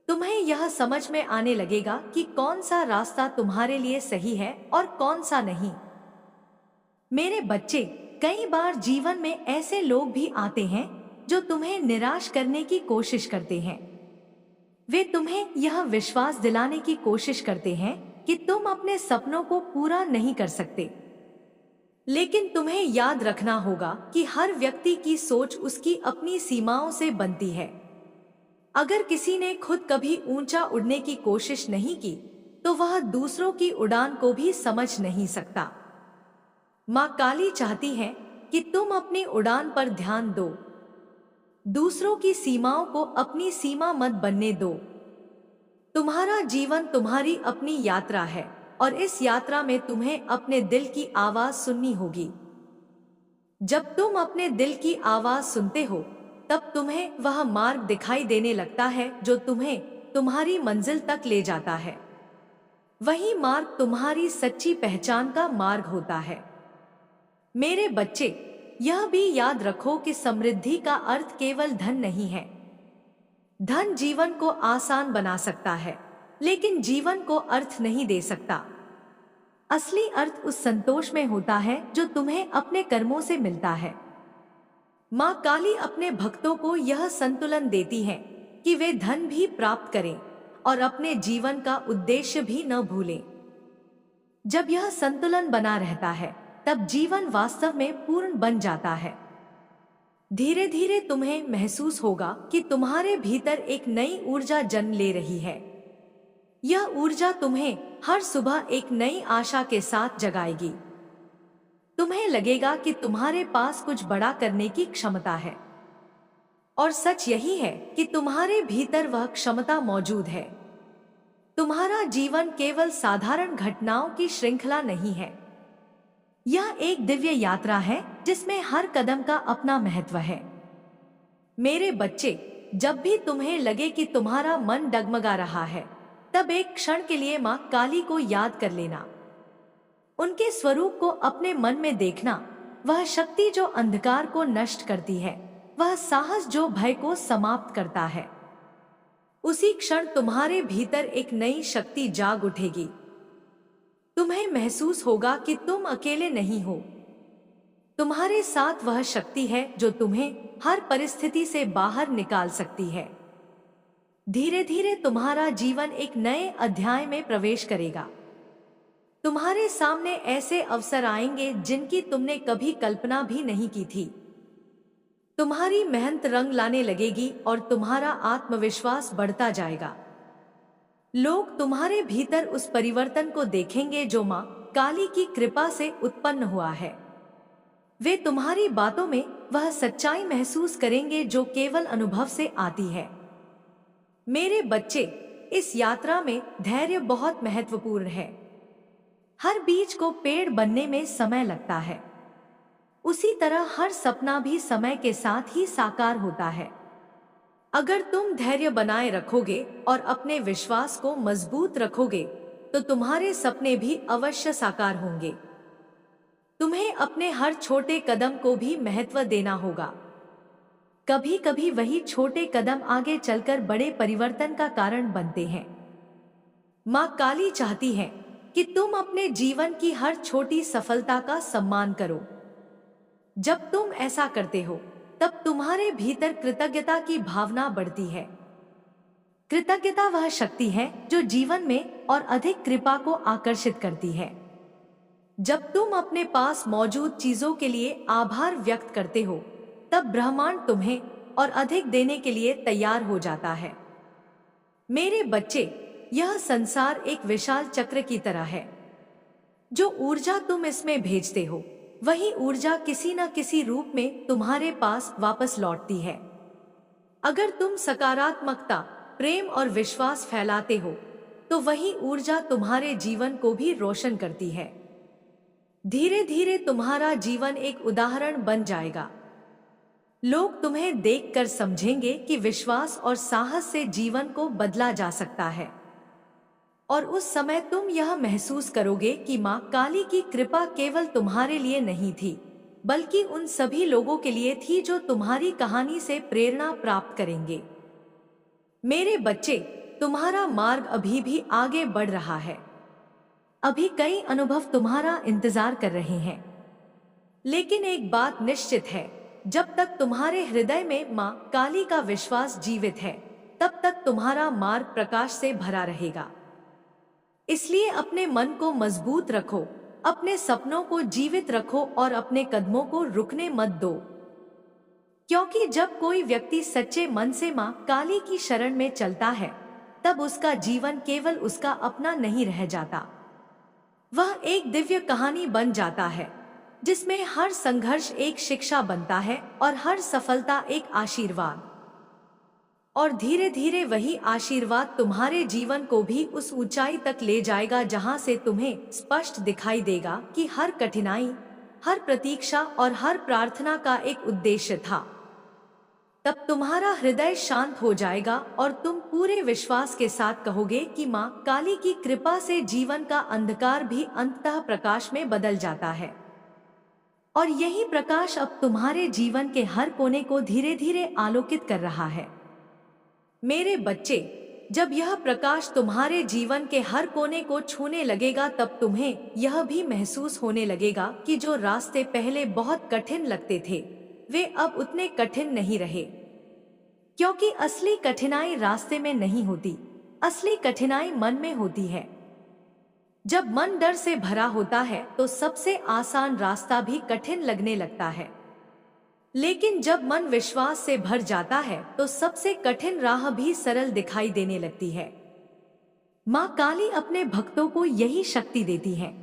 तुम्हें यह समझ में आने लगेगा कि कौन सा रास्ता तुम्हारे लिए सही है और कौन सा नहीं। मेरे बच्चे, कई बार जीवन में ऐसे लोग भी आते हैं जो तुम्हें निराश करने की कोशिश करते हैं। वे तुम्हें यह विश्वास दिलाने की कोशिश करते हैं कि तुम अपने सपनों को पूरा नहीं कर सकते। लेकिन तुम्हें याद रखना होगा कि हर व्यक्ति की सोच उसकी अपनी सीमाओं से बनती है। अगर किसी ने खुद कभी ऊंचा उड़ने की कोशिश नहीं की, तो वह दूसरों की उड़ान को भी समझ नहीं सकता। मां काली चाहती है कि तुम अपनी उड़ान पर ध्यान दो। दूसरों की सीमाओं को अपनी सीमा मत बनने दो। तुम्हारा जीवन तुम्हारी अपनी यात्रा है, और इस यात्रा में तुम्हें अपने दिल की आवाज सुननी होगी। जब तुम अपने दिल की आवाज सुनते हो, तब तुम्हें वह मार्ग दिखाई देने लगता है जो तुम्हें तुम्हारी मंजिल तक ले जाता है। वही मार्ग तुम्हारी सच्ची पहचान का मार्ग होता है। मेरे बच्चे, यह भी याद रखो कि समृद्धि का अर्थ केवल धन नहीं है। धन जीवन को आसान बना सकता है, लेकिन जीवन को अर्थ नहीं दे सकता। असली अर्थ उस संतोष में होता है जो तुम्हें अपने कर्मों से मिलता है। मां काली अपने भक्तों को यह संतुलन देती है कि वे धन भी प्राप्त करें और अपने जीवन का उद्देश्य भी न भूलें। जब यह संतुलन बना रहता है, तब जीवन वास्तव में पूर्ण बन जाता है। धीरे धीरे तुम्हें महसूस होगा कि तुम्हारे भीतर एक नई ऊर्जा जन्म ले रही है। यह ऊर्जा तुम्हें हर सुबह एक नई आशा के साथ जगाएगी। तुम्हें लगेगा कि तुम्हारे पास कुछ बड़ा करने की क्षमता है, और सच यही है कि तुम्हारे भीतर वह क्षमता मौजूद है। तुम्हारा जीवन केवल साधारण घटनाओं की श्रृंखला नहीं है। यह एक दिव्य यात्रा है जिसमें हर कदम का अपना महत्व है। मेरे बच्चे, जब भी तुम्हें लगे कि तुम्हारा मन डगमगा रहा है, तब एक क्षण के लिए मां काली को याद कर लेना। उनके स्वरूप को अपने मन में देखना। वह शक्ति जो अंधकार को नष्ट करती है, वह साहस जो भय को समाप्त करता है। उसी क्षण तुम्हारे भीतर एक नई शक्ति जाग उठेगी। तुम्हें महसूस होगा कि तुम अकेले नहीं हो। तुम्हारे साथ वह शक्ति है जो तुम्हें हर परिस्थिति से बाहर निकाल सकती है। धीरे धीरे तुम्हारा जीवन एक नए अध्याय में प्रवेश करेगा। तुम्हारे सामने ऐसे अवसर आएंगे जिनकी तुमने कभी कल्पना भी नहीं की थी। तुम्हारी मेहनत रंग लाने लगेगी और तुम्हारा आत्मविश्वास बढ़ता जाएगा। लोग तुम्हारे भीतर उस परिवर्तन को देखेंगे जो मां काली की कृपा से उत्पन्न हुआ है। वे तुम्हारी बातों में वह सच्चाई महसूस करेंगे जो केवल अनुभव से आती है। मेरे बच्चे, इस यात्रा में धैर्य बहुत महत्वपूर्ण है। हर बीज को पेड़ बनने में समय लगता है, उसी तरह हर सपना भी समय के साथ ही साकार होता है। अगर तुम धैर्य बनाए रखोगे और अपने विश्वास को मजबूत रखोगे तो तुम्हारे सपने भी अवश्य साकार होंगे। तुम्हें अपने हर छोटे कदम को भी महत्व देना होगा। कभी कभी वही छोटे कदम आगे चलकर बड़े परिवर्तन का कारण बनते हैं। मां काली चाहती है कि तुम अपने जीवन की हर छोटी सफलता का सम्मान करो। जब तुम ऐसा करते हो तब तुम्हारे भीतर कृतज्ञता की भावना बढ़ती है। कृतज्ञता वह शक्ति है जो जीवन में और अधिक कृपा को आकर्षित करती है। जब तुम अपने पास मौजूद चीजों के लिए आभार व्यक्त करते हो तब ब्रह्मांड तुम्हें और अधिक देने के लिए तैयार हो जाता है। मेरे बच्चे, यह संसार एक विशाल चक्र की तरह है। जो ऊर्जा तुम इसमें भेजते हो वही ऊर्जा किसी न किसी रूप में तुम्हारे पास वापस लौटती है। अगर तुम सकारात्मकता, प्रेम और विश्वास फैलाते हो तो वही ऊर्जा तुम्हारे जीवन को भी रोशन करती है। धीरे धीरे तुम्हारा जीवन एक उदाहरण बन जाएगा। लोग तुम्हें देखकर समझेंगे कि विश्वास और साहस से जीवन को बदला जा सकता है। और उस समय तुम यह महसूस करोगे कि मां काली की कृपा केवल तुम्हारे लिए नहीं थी, बल्कि उन सभी लोगों के लिए थी जो तुम्हारी कहानी से प्रेरणा प्राप्त करेंगे। मेरे बच्चे, तुम्हारा मार्ग अभी भी आगे बढ़ रहा है। अभी कई अनुभव तुम्हारा इंतजार कर रहे हैं। लेकिन एक बात निश्चित है, जब तक तुम्हारे हृदय में मां काली का विश्वास जीवित है तब तक तुम्हारा मार्ग प्रकाश से भरा रहेगा। इसलिए अपने मन को मजबूत रखो, अपने सपनों को जीवित रखो और अपने कदमों को रुकने मत दो। क्योंकि जब कोई व्यक्ति सच्चे मन से मां काली की शरण में चलता है तब उसका जीवन केवल उसका अपना नहीं रह जाता, वह एक दिव्य कहानी बन जाता है जिसमें हर संघर्ष एक शिक्षा बनता है और हर सफलता एक आशीर्वाद। और धीरे धीरे वही आशीर्वाद तुम्हारे जीवन को भी उस ऊंचाई तक ले जाएगा जहां से तुम्हें स्पष्ट दिखाई देगा कि हर कठिनाई, हर प्रतीक्षा और हर प्रार्थना का एक उद्देश्य था। तब तुम्हारा हृदय शांत हो जाएगा और तुम पूरे विश्वास के साथ कहोगे कि मां काली की कृपा से जीवन का अंधकार भी अंततः प्रकाश में बदल जाता है। और यही प्रकाश अब तुम्हारे जीवन के हर कोने को धीरे धीरे आलोकित कर रहा है। मेरे बच्चे, जब यह प्रकाश तुम्हारे जीवन के हर कोने को छूने लगेगा तब तुम्हें यह भी महसूस होने लगेगा कि जो रास्ते पहले बहुत कठिन लगते थे वे अब उतने कठिन नहीं रहे। क्योंकि असली कठिनाई रास्ते में नहीं होती, असली कठिनाई मन में होती है। जब मन डर से भरा होता है तो सबसे आसान रास्ता भी कठिन लगने लगता है, लेकिन जब मन विश्वास से भर जाता है तो सबसे कठिन राह भी सरल दिखाई देने लगती है। मां काली अपने भक्तों को यही शक्ति देती है।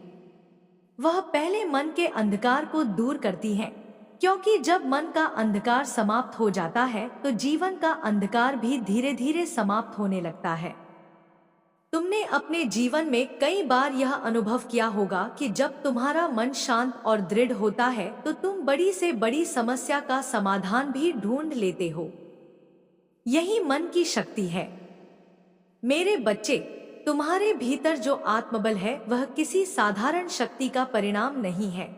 वह पहले मन के अंधकार को दूर करती है, क्योंकि जब मन का अंधकार समाप्त हो जाता है तो जीवन का अंधकार भी धीरे धीरे समाप्त होने लगता है। तुमने अपने जीवन में कई बार यह अनुभव किया होगा कि जब तुम्हारा मन शांत और दृढ़ होता है तो तुम बड़ी से बड़ी समस्या का समाधान भी ढूंढ लेते हो। यही मन की शक्ति है। मेरे बच्चे, तुम्हारे भीतर जो आत्मबल है वह किसी साधारण शक्ति का परिणाम नहीं है।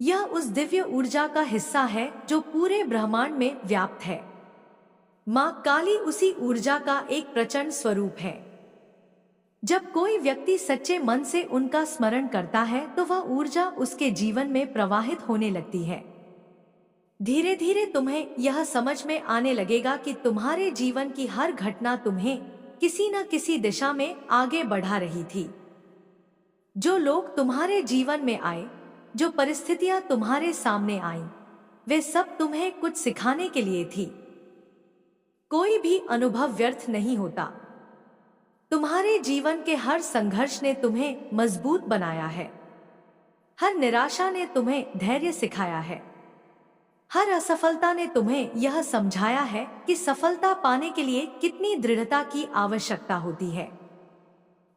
यह उस दिव्य ऊर्जा का हिस्सा है जो पूरे ब्रह्मांड में व्याप्त है। मां काली उसी ऊर्जा का एक प्रचंड स्वरूप है। जब कोई व्यक्ति सच्चे मन से उनका स्मरण करता है तो वह ऊर्जा उसके जीवन में प्रवाहित होने लगती है। धीरे धीरे तुम्हें यह समझ में आने लगेगा कि तुम्हारे जीवन की हर घटना तुम्हें किसी न किसी दिशा में आगे बढ़ा रही थी। जो लोग तुम्हारे जीवन में आए, जो परिस्थितियां तुम्हारे सामने आईं, वे सब तुम्हें कुछ सिखाने के लिए थी। कोई भी अनुभव व्यर्थ नहीं होता। तुम्हारे जीवन के हर संघर्ष ने तुम्हें मजबूत बनाया है। हर निराशा ने तुम्हें धैर्य सिखाया है। हर असफलता ने तुम्हें यह समझाया है कि सफलता पाने के लिए कितनी दृढ़ता की आवश्यकता होती है।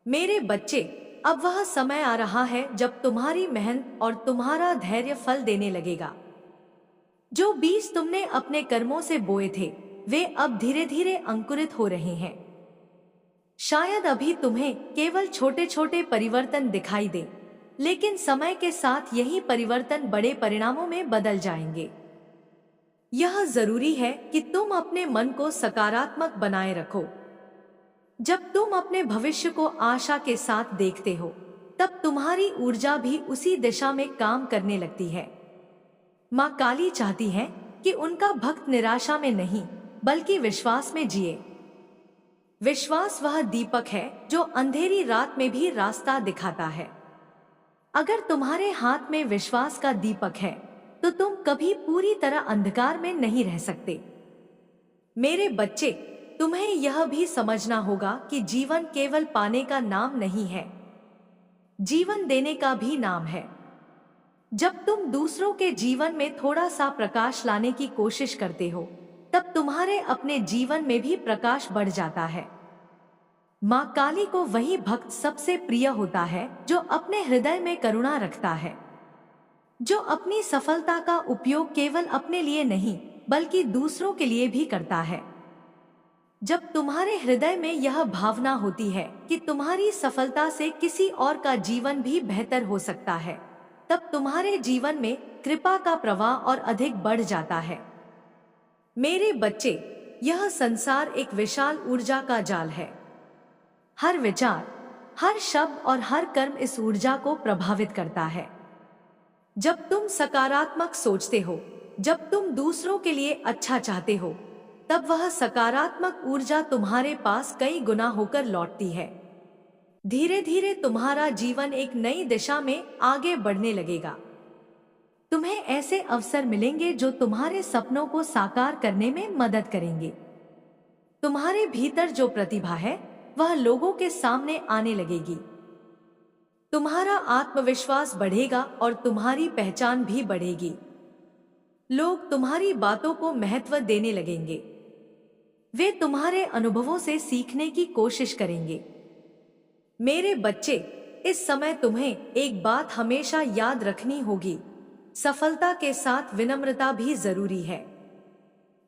मेरे बच्चे, अब वह समय आ रहा है जब तुम्हारी मेहनत और तुम्हारा धैर्य फल देने लगेगा। जो बीज तुमने अपने कर्मों से बोए थे, वे अब धीरे धीरे अंकुरित हो रहे हैं। शायद अभी तुम्हें केवल छोटे छोटे परिवर्तन दिखाई दे, लेकिन समय के साथ यही परिवर्तन बड़े परिणामों में बदल जाएंगे। यह जरूरी है कि तुम अपने मन को सकारात्मक बनाए रखो। जब तुम अपने भविष्य को आशा के साथ देखते हो, तब तुम्हारी ऊर्जा भी उसी दिशा में काम करने लगती है। माँ काली चाहती है कि उनका भक्त निराशा में नहीं, बल्कि विश्वास में जिए। विश्वास वह दीपक है जो अंधेरी रात में भी रास्ता दिखाता है। अगर तुम्हारे हाथ में विश्वास का दीपक है, तो तुम कभी पूरी तरह अंधकार में नहीं रह सकते। मेरे बच्चे, तुम्हें यह भी समझना होगा कि जीवन केवल पाने का नाम नहीं है, जीवन देने का भी नाम है। जब तुम दूसरों के जीवन में थोड़ा सा प्रकाश लाने की कोशिश करते हो, तब तुम्हारे अपने जीवन में भी प्रकाश बढ़ जाता है। माँ काली को वही भक्त सबसे प्रिय होता है जो अपने हृदय में करुणा रखता है, जो अपनी सफलता का उपयोग केवल अपने लिए नहीं, बल्कि दूसरों के लिए भी करता है। जब तुम्हारे हृदय में यह भावना होती है कि तुम्हारी सफलता से किसी और का जीवन भी बेहतर हो सकता है, तब तुम्हारे जीवन में कृपा का प्रवाह और अधिक बढ़ जाता है। मेरे बच्चे, यह संसार एक विशाल ऊर्जा का जाल है। हर विचार, हर शब्द और हर कर्म इस ऊर्जा को प्रभावित करता है। जब तुम सकारात्मक सोचते हो, जब तुम दूसरों के लिए अच्छा चाहते हो, तब वह सकारात्मक ऊर्जा तुम्हारे पास कई गुना होकर लौटती है। धीरे धीरे तुम्हारा जीवन एक नई दिशा में आगे बढ़ने लगेगा। तुम्हें ऐसे अवसर मिलेंगे जो तुम्हारे सपनों को साकार करने में मदद करेंगे। तुम्हारे भीतर जो प्रतिभा है, वह लोगों के सामने आने लगेगी। तुम्हारा आत्मविश्वास बढ़ेगा और तुम्हारी पहचान भी बढ़ेगी। लोग तुम्हारी बातों को महत्व देने लगेंगे। वे तुम्हारे अनुभवों से सीखने की कोशिश करेंगे। मेरे बच्चे, इस समय तुम्हें एक बात हमेशा याद रखनी होगी, सफलता के साथ विनम्रता भी जरूरी है।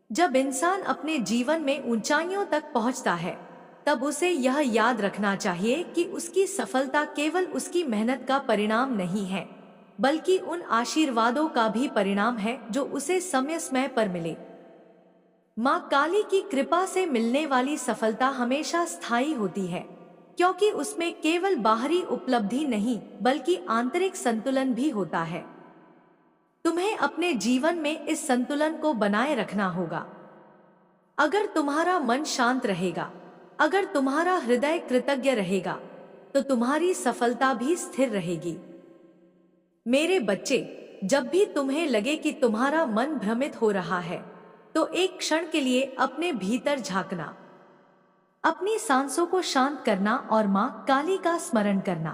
जब इंसान अपने जीवन में ऊंचाइयों तक पहुंचता है, तब उसे यह याद रखना चाहिए कि उसकी सफलता केवल उसकी मेहनत का परिणाम नहीं है, बल्कि उन आशीर्वादों का भी परिणाम है जो उसे समय समय पर मिले। माँ काली की कृपा से मिलने वाली सफलता हमेशा स्थायी होती है, क्योंकि उसमें केवल बाहरी उपलब्धि नहीं, बल्कि आंतरिक संतुलन भी होता है। तुम्हें अपने जीवन में इस संतुलन को बनाए रखना होगा। अगर तुम्हारा मन शांत रहेगा, अगर तुम्हारा हृदय कृतज्ञ रहेगा, तो तुम्हारी सफलता भी स्थिर रहेगी। मेरे बच्चे, जब भी तुम्हें लगे कि तुम्हारा मन भ्रमित हो रहा है, तो एक क्षण के लिए अपने भीतर झांकना, अपनी सांसों को शांत करना और माँ काली का स्मरण करना।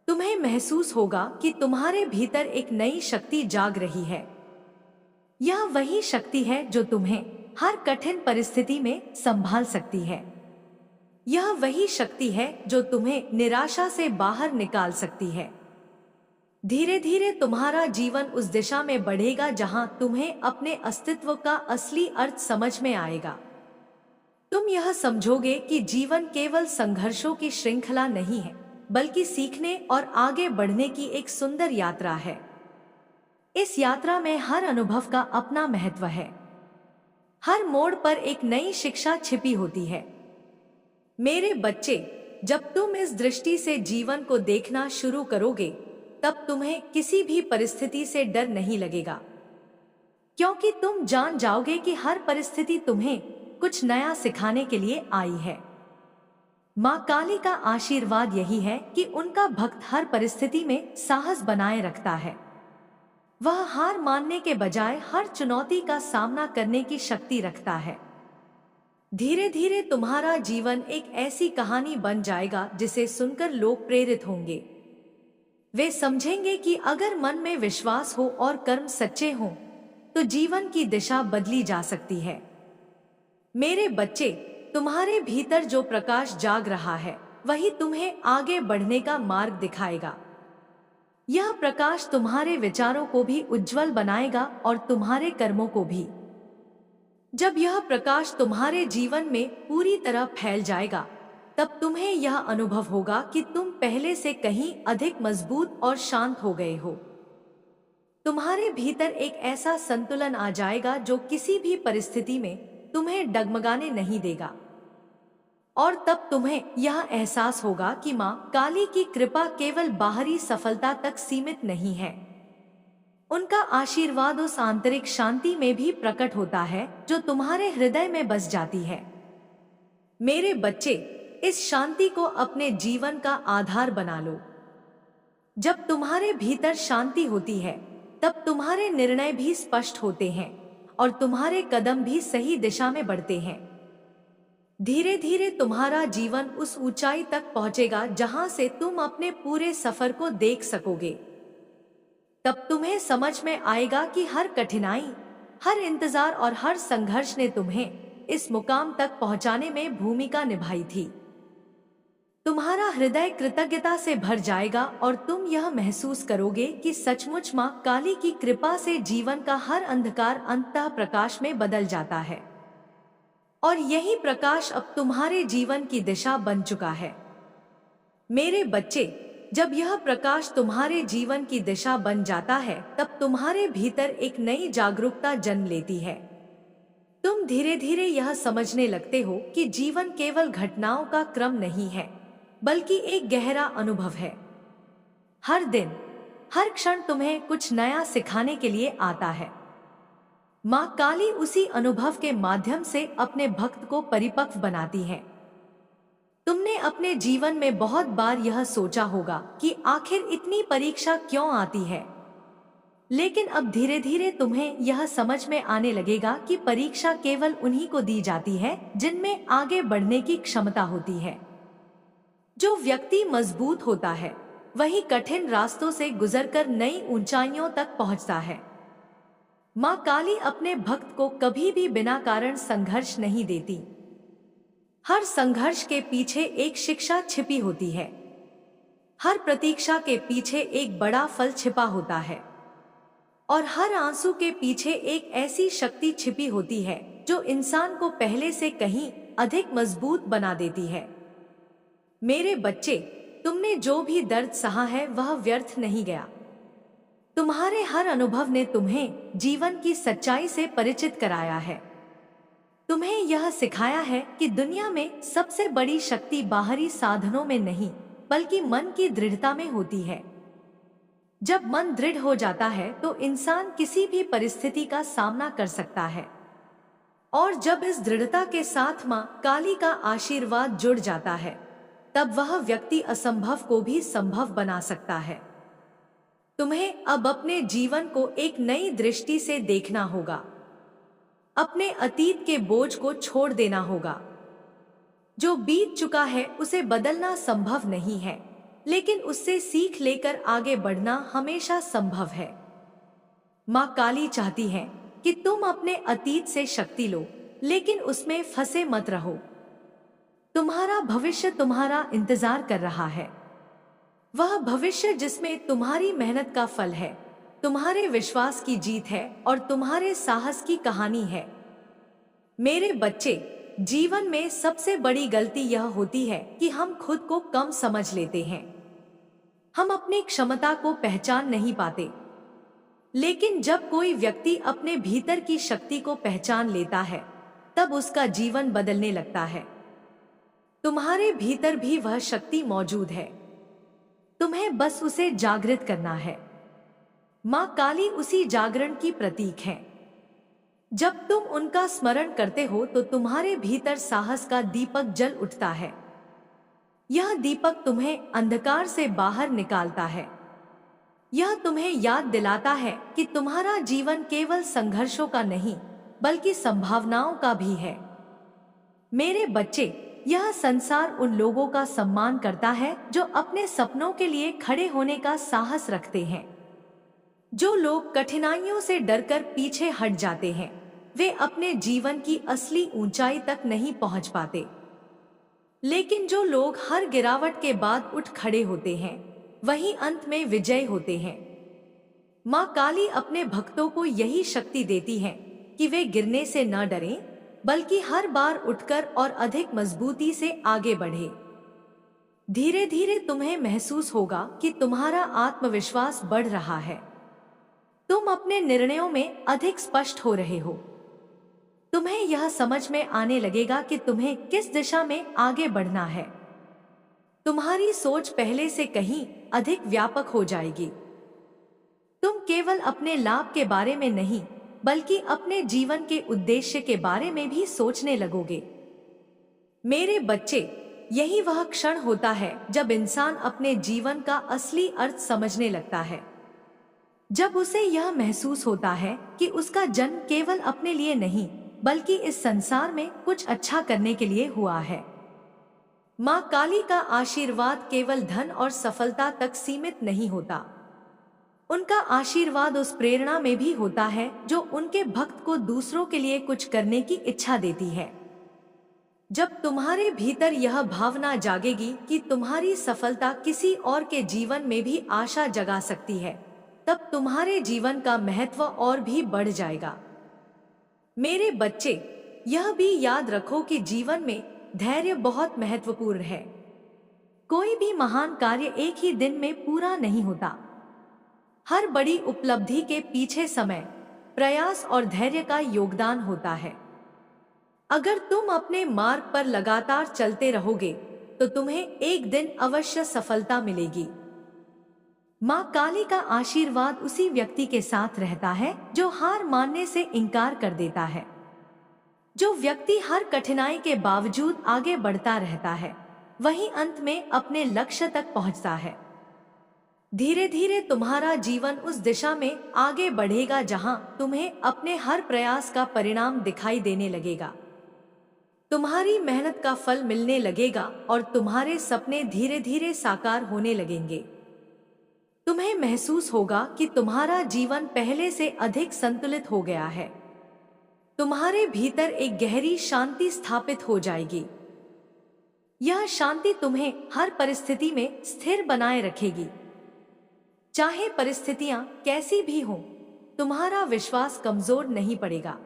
तुम्हें महसूस होगा कि तुम्हारे भीतर एक नई शक्ति जाग रही है। यह वही शक्ति है जो तुम्हें हर कठिन परिस्थिति में संभाल सकती है। यह वही शक्ति है जो तुम्हें निराशा से बाहर निकाल सकती है। धीरे धीरे तुम्हारा जीवन उस दिशा में बढ़ेगा जहां तुम्हें अपने अस्तित्व का असली अर्थ समझ में आएगा। तुम यह समझोगे कि जीवन केवल संघर्षों की श्रृंखला नहीं है, बल्कि सीखने और आगे बढ़ने की एक सुंदर यात्रा है। इस यात्रा में हर अनुभव का अपना महत्व है। हर मोड़ पर एक नई शिक्षा छिपी होती है। मेरे बच्चे, जब तुम इस दृष्टि से जीवन को देखना शुरू करोगे, तब तुम्हें किसी भी परिस्थिति से डर नहीं लगेगा, क्योंकि तुम जान जाओगे कि हर परिस्थिति तुम्हें कुछ नया सिखाने के लिए आई है। माँ काली का आशीर्वाद यही है कि उनका भक्त हर परिस्थिति में साहस बनाए रखता है। वह हार मानने के बजाय हर चुनौती का सामना करने की शक्ति रखता है। धीरे धीरे तुम्हारा जीवन एक ऐसी कहानी बन जाएगा जिसे सुनकर लोग प्रेरित होंगे। वे समझेंगे कि अगर मन में विश्वास हो और कर्म सच्चे हों, तो जीवन की दिशा बदली जा सकती है। मेरे बच्चे, तुम्हारे भीतर जो प्रकाश जाग रहा है, वही तुम्हें आगे बढ़ने का मार्ग दिखाएगा। यह प्रकाश तुम्हारे विचारों को भी उज्जवल बनाएगा और तुम्हारे कर्मों को भी। जब यह प्रकाश तुम्हारे जीवन में पूरी तरह फैल जाएगा, तब तुम्हें यह अनुभव होगा कि तुम पहले से कहीं अधिक मजबूत और शांत हो गए हो। तुम्हारे भीतर एक ऐसा संतुलन आ जाएगा जो किसी भी परिस्थिति में तुम्हें डगमगाने नहीं देगा। और तब तुम्हें यह एहसास होगा कि माँ काली की कृपा केवल बाहरी सफलता तक सीमित नहीं है। उनका आशीर्वाद उस आंतरिक शांति में भी प्रकट होता है जो तुम्हारे हृदय में बस जाती है। मेरे बच्चे, इस शांति को अपने जीवन का आधार बना लो। जब तुम्हारे भीतर शांति होती है, तब तुम्हारे निर्णय भी स्पष्ट होते हैं और तुम्हारे कदम भी सही दिशा में बढ़ते हैं। धीरे धीरे तुम्हारा जीवन उस ऊंचाई तक पहुंचेगा जहां से तुम अपने पूरे सफर को देख सकोगे। तब तुम्हें समझ में आएगा कि हर कठिनाई, हर इंतजार और हर संघर्ष ने तुम्हें इस मुकाम तक पहुंचाने में भूमिका निभाई थी। तुम्हारा हृदय कृतज्ञता से भर जाएगा और तुम यह महसूस करोगे कि सचमुच माँ काली की कृपा से जीवन का हर अंधकार अंततः प्रकाश में बदल जाता है। और यही प्रकाश अब तुम्हारे जीवन की दिशा बन चुका है। मेरे बच्चे, जब यह प्रकाश तुम्हारे जीवन की दिशा बन जाता है, तब तुम्हारे भीतर एक नई जागरूकता जन्म लेती है। तुम धीरे धीरे यह समझने लगते हो कि जीवन केवल घटनाओं का क्रम नहीं है, बल्कि एक गहरा अनुभव है। हर दिन, हर क्षण तुम्हें कुछ नया सिखाने के लिए आता है। माँ काली उसी अनुभव के माध्यम से अपने भक्त को परिपक्व बनाती है। तुमने अपने जीवन में बहुत बार यह सोचा होगा कि आखिर इतनी परीक्षा क्यों आती है, लेकिन अब धीरे धीरे तुम्हें यह समझ में आने लगेगा कि परीक्षा केवल उन्हीं को दी जाती है जिनमें आगे बढ़ने की क्षमता होती है। जो व्यक्ति मजबूत होता है, वही कठिन रास्तों से गुजरकर नई ऊंचाइयों तक पहुंचता है। माँ काली अपने भक्त को कभी भी बिना कारण संघर्ष नहीं देती। हर संघर्ष के पीछे एक शिक्षा छिपी होती है। हर प्रतीक्षा के पीछे एक बड़ा फल छिपा होता है। और हर आंसू के पीछे एक ऐसी शक्ति छिपी होती है जो इंसान को पहले से कहीं अधिक मजबूत बना देती है। मेरे बच्चे, तुमने जो भी दर्द सहा है वह व्यर्थ नहीं गया। तुम्हारे हर अनुभव ने तुम्हें जीवन की सच्चाई से परिचित कराया है। तुम्हें यह सिखाया है कि दुनिया में सबसे बड़ी शक्ति बाहरी साधनों में नहीं, बल्कि मन की दृढ़ता में होती है। जब मन दृढ़ हो जाता है तो इंसान किसी भी परिस्थिति का सामना कर सकता है। और जब इस दृढ़ता के साथ माँ काली का आशीर्वाद जुड़ जाता है, तब वह व्यक्ति असंभव को भी संभव बना सकता है। तुम्हें अब अपने जीवन को एक नई दृष्टि से देखना होगा। अपने अतीत के बोझ को छोड़ देना होगा। जो बीत चुका है उसे बदलना संभव नहीं है, लेकिन उससे सीख लेकर आगे बढ़ना हमेशा संभव है। माँ काली चाहती है कि तुम अपने अतीत से शक्ति लो, लेकिन उसमें फंसे मत रहो। तुम्हारा भविष्य तुम्हारा इंतजार कर रहा है। वह भविष्य जिसमें तुम्हारी मेहनत का फल है, तुम्हारे विश्वास की जीत है और तुम्हारे साहस की कहानी है। मेरे बच्चे, जीवन में सबसे बड़ी गलती यह होती है कि हम खुद को कम समझ लेते हैं। हम अपनी क्षमता को पहचान नहीं पाते। लेकिन जब कोई व्यक्ति अपने भीतर की शक्ति को पहचान लेता है, तब उसका जीवन बदलने लगता है। तुम्हारे भीतर भी वह शक्ति मौजूद है। तुम्हें बस उसे जागृत करना है। माँ काली उसी जागरण की प्रतीक है। जब तुम उनका स्मरण करते हो तो तुम्हारे भीतर साहस का दीपक जल उठता है। यह दीपक तुम्हें अंधकार से बाहर निकालता है। यह तुम्हें याद दिलाता है कि तुम्हारा जीवन केवल संघर्षों का नहीं, बल्कि संभावनाओं का भी है। मेरे बच्चे, यह संसार उन लोगों का सम्मान करता है जो अपने सपनों के लिए खड़े होने का साहस रखते हैं। जो लोग कठिनाइयों से डरकर पीछे हट जाते हैं, वे अपने जीवन की असली ऊंचाई तक नहीं पहुंच पाते। लेकिन जो लोग हर गिरावट के बाद उठ खड़े होते हैं, वही अंत में विजयी होते हैं। माँ काली अपने भक्तों को यही शक्ति देती है कि वे गिरने से न डरें, बल्कि हर बार उठकर और अधिक मजबूती से आगे बढ़े। धीरे धीरे तुम्हें महसूस होगा कि तुम्हारा आत्मविश्वास बढ़ रहा है। तुम अपने निर्णयों में अधिक स्पष्ट हो रहे हो। तुम्हें यह समझ में आने लगेगा कि तुम्हें किस दिशा में आगे बढ़ना है। तुम्हारी सोच पहले से कहीं अधिक व्यापक हो जाएगी। तुम केवल अपने लाभ के बारे में नहीं, बल्कि अपने जीवन के उद्देश्य के बारे में भी सोचने लगोगे। मेरे बच्चे, यही वह क्षण होता है जब इंसान अपने जीवन का असली अर्थ समझने लगता है। जब उसे यह महसूस होता है कि उसका जन्म केवल अपने लिए नहीं, बल्कि इस संसार में कुछ अच्छा करने के लिए हुआ है। माँ काली का आशीर्वाद केवल धन और सफलता तक सीमित नहीं होता। उनका आशीर्वाद उस प्रेरणा में भी होता है जो उनके भक्त को दूसरों के लिए कुछ करने की इच्छा देती है। जब तुम्हारे भीतर यह भावना जागेगी कि तुम्हारी सफलता किसी और के जीवन में भी आशा जगा सकती है, तब तुम्हारे जीवन का महत्व और भी बढ़ जाएगा। मेरे बच्चे, यह भी याद रखो कि जीवन में धैर्य बहुत महत्वपूर्ण है। कोई भी महान कार्य एक ही दिन में पूरा नहीं होता। हर बड़ी उपलब्धि के पीछे समय, प्रयास और धैर्य का योगदान होता है। अगर तुम अपने मार्ग पर लगातार चलते रहोगे, तो तुम्हें एक दिन अवश्य सफलता मिलेगी। माँ काली का आशीर्वाद उसी व्यक्ति के साथ रहता है जो हार मानने से इनकार कर देता है। जो व्यक्ति हर कठिनाई के बावजूद आगे बढ़ता रहता है, वही अंत में अपने लक्ष्य तक पहुंचता है। धीरे धीरे तुम्हारा जीवन उस दिशा में आगे बढ़ेगा जहां तुम्हें अपने हर प्रयास का परिणाम दिखाई देने लगेगा। तुम्हारी मेहनत का फल मिलने लगेगा और तुम्हारे सपने धीरे धीरे साकार होने लगेंगे। तुम्हें महसूस होगा कि तुम्हारा जीवन पहले से अधिक संतुलित हो गया है। तुम्हारे भीतर एक गहरी शांति स्थापित हो जाएगी। यह शांति तुम्हें हर परिस्थिति में स्थिर बनाए रखेगी। चाहे परिस्थितियां कैसी भी हों, तुम्हारा विश्वास कमजोर नहीं पड़ेगा।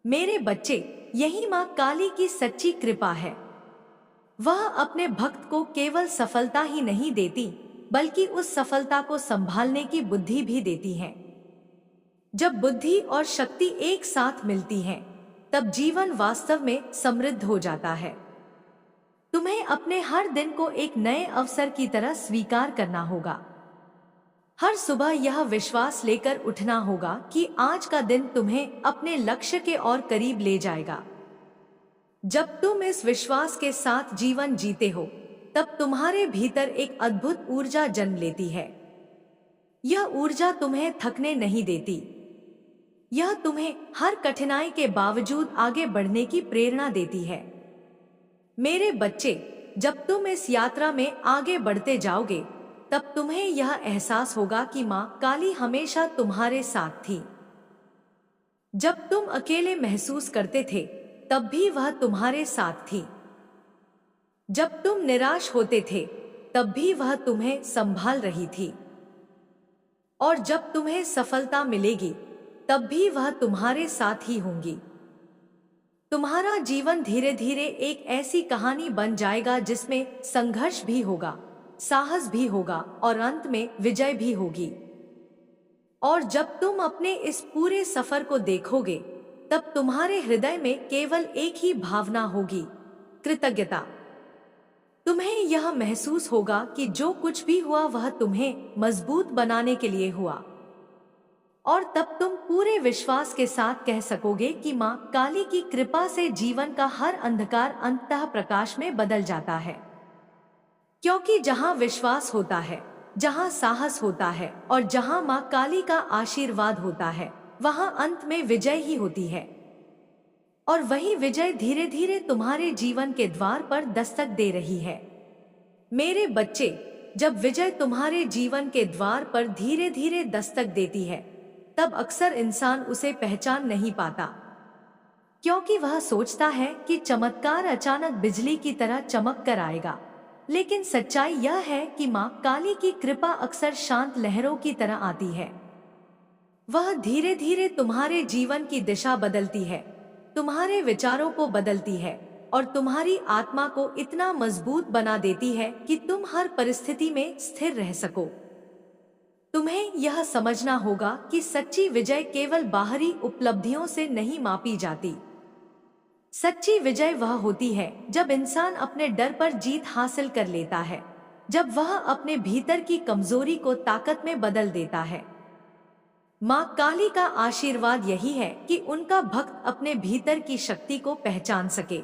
मेरे बच्चे, यही माँ काली की सच्ची कृपा है। वह अपने भक्त को केवल सफलता ही नहीं देती, बल्कि उस सफलता को संभालने की बुद्धि भी देती है। जब बुद्धि और शक्ति एक साथ मिलती हैं, तब जीवन वास्तव में समृद्ध हो जाता है। तुम्हें अपने हर दिन को एक नए अवसर की तरह स्वीकार करना होगा। हर सुबह यह विश्वास लेकर उठना होगा कि आज का दिन तुम्हें अपने लक्ष्य के और करीब ले जाएगा। जब तुम इस विश्वास के साथ जीवन जीते हो, तब तुम्हारे भीतर एक अद्भुत ऊर्जा जन्म लेती है। यह ऊर्जा तुम्हें थकने नहीं देती। यह तुम्हें हर कठिनाई के बावजूद आगे बढ़ने की प्रेरणा देती है। मेरे बच्चे, जब तुम इस यात्रा में आगे बढ़ते जाओगे, तब तुम्हें यह एहसास होगा कि माँ काली हमेशा तुम्हारे साथ थी। जब तुम अकेले महसूस करते थे, तब भी वह तुम्हारे साथ थी। जब तुम निराश होते थे, तब भी वह तुम्हें संभाल रही थी। और जब तुम्हें सफलता मिलेगी, तब भी वह तुम्हारे साथ ही होंगी। तुम्हारा जीवन धीरे धीरे एक ऐसी कहानी बन जाएगा जिसमें संघर्ष भी होगा, साहस भी होगा और अंत में विजय भी होगी। और जब तुम अपने इस पूरे सफर को देखोगे, तब तुम्हारे हृदय में केवल एक ही भावना होगी, कृतज्ञता। तुम्हें यह महसूस होगा कि जो कुछ भी हुआ वह तुम्हें मजबूत बनाने के लिए हुआ। और तब तुम पूरे विश्वास के साथ कह सकोगे कि माँ काली की कृपा से जीवन का हर अंधकार अंततः प्रकाश में बदल जाता है। क्योंकि जहाँ विश्वास होता है, जहाँ साहस होता है और जहाँ माँ काली का आशीर्वाद होता है, वहाँ अंत में विजय ही होती है। और वही विजय धीरे धीरे तुम्हारे जीवन के द्वार पर दस्तक दे रही है। मेरे बच्चे, जब विजय तुम्हारे जीवन के द्वार पर धीरे धीरे दस्तक देती है, तब अक्सर इंसान उसे पहचान नहीं पाता, क्योंकि वह सोचता है कि चमत्कार अचानक बिजली की तरह चमक कर आएगा। लेकिन सच्चाई यह है कि माँ काली की कृपा अक्सर शांत लहरों की तरह आती है। वह धीरे धीरे तुम्हारे जीवन की दिशा बदलती है, तुम्हारे विचारों को बदलती है और तुम्हारी आत्मा को इतना मजबूत बना देती है कि तुम हर परिस्थिति में स्थिर रह सको। तुम्हें यह समझना होगा कि सच्ची विजय केवल बाहरी उपलब्धियों से नहीं मापी जाती। सच्ची विजय वह होती है जब इंसान अपने डर पर जीत हासिल कर लेता है, जब वह अपने भीतर की कमजोरी को ताकत में बदल देता है। माँ काली का आशीर्वाद यही है कि उनका भक्त अपने भीतर की शक्ति को पहचान सके।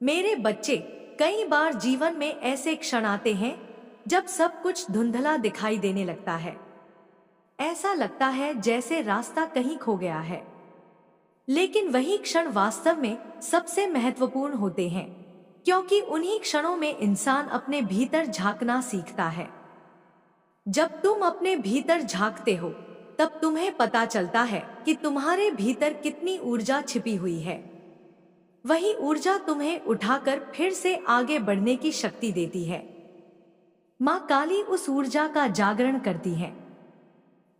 मेरे बच्चे, कई बार जीवन में ऐसे क्षण आते हैं जब सब कुछ धुंधला दिखाई देने लगता है। ऐसा लगता है जैसे रास्ता कहीं खो गया है। लेकिन वही क्षण वास्तव में सबसे महत्वपूर्ण होते हैं, क्योंकि उन्हीं क्षणों में इंसान अपने भीतर झांकना सीखता है। जब तुम अपने भीतर झांकते हो, तब तुम्हें पता चलता है कि तुम्हारे भीतर कितनी ऊर्जा छिपी हुई है। वही ऊर्जा तुम्हें उठाकर फिर से आगे बढ़ने की शक्ति देती है। माँ काली उस ऊर्जा का जागरण करती है।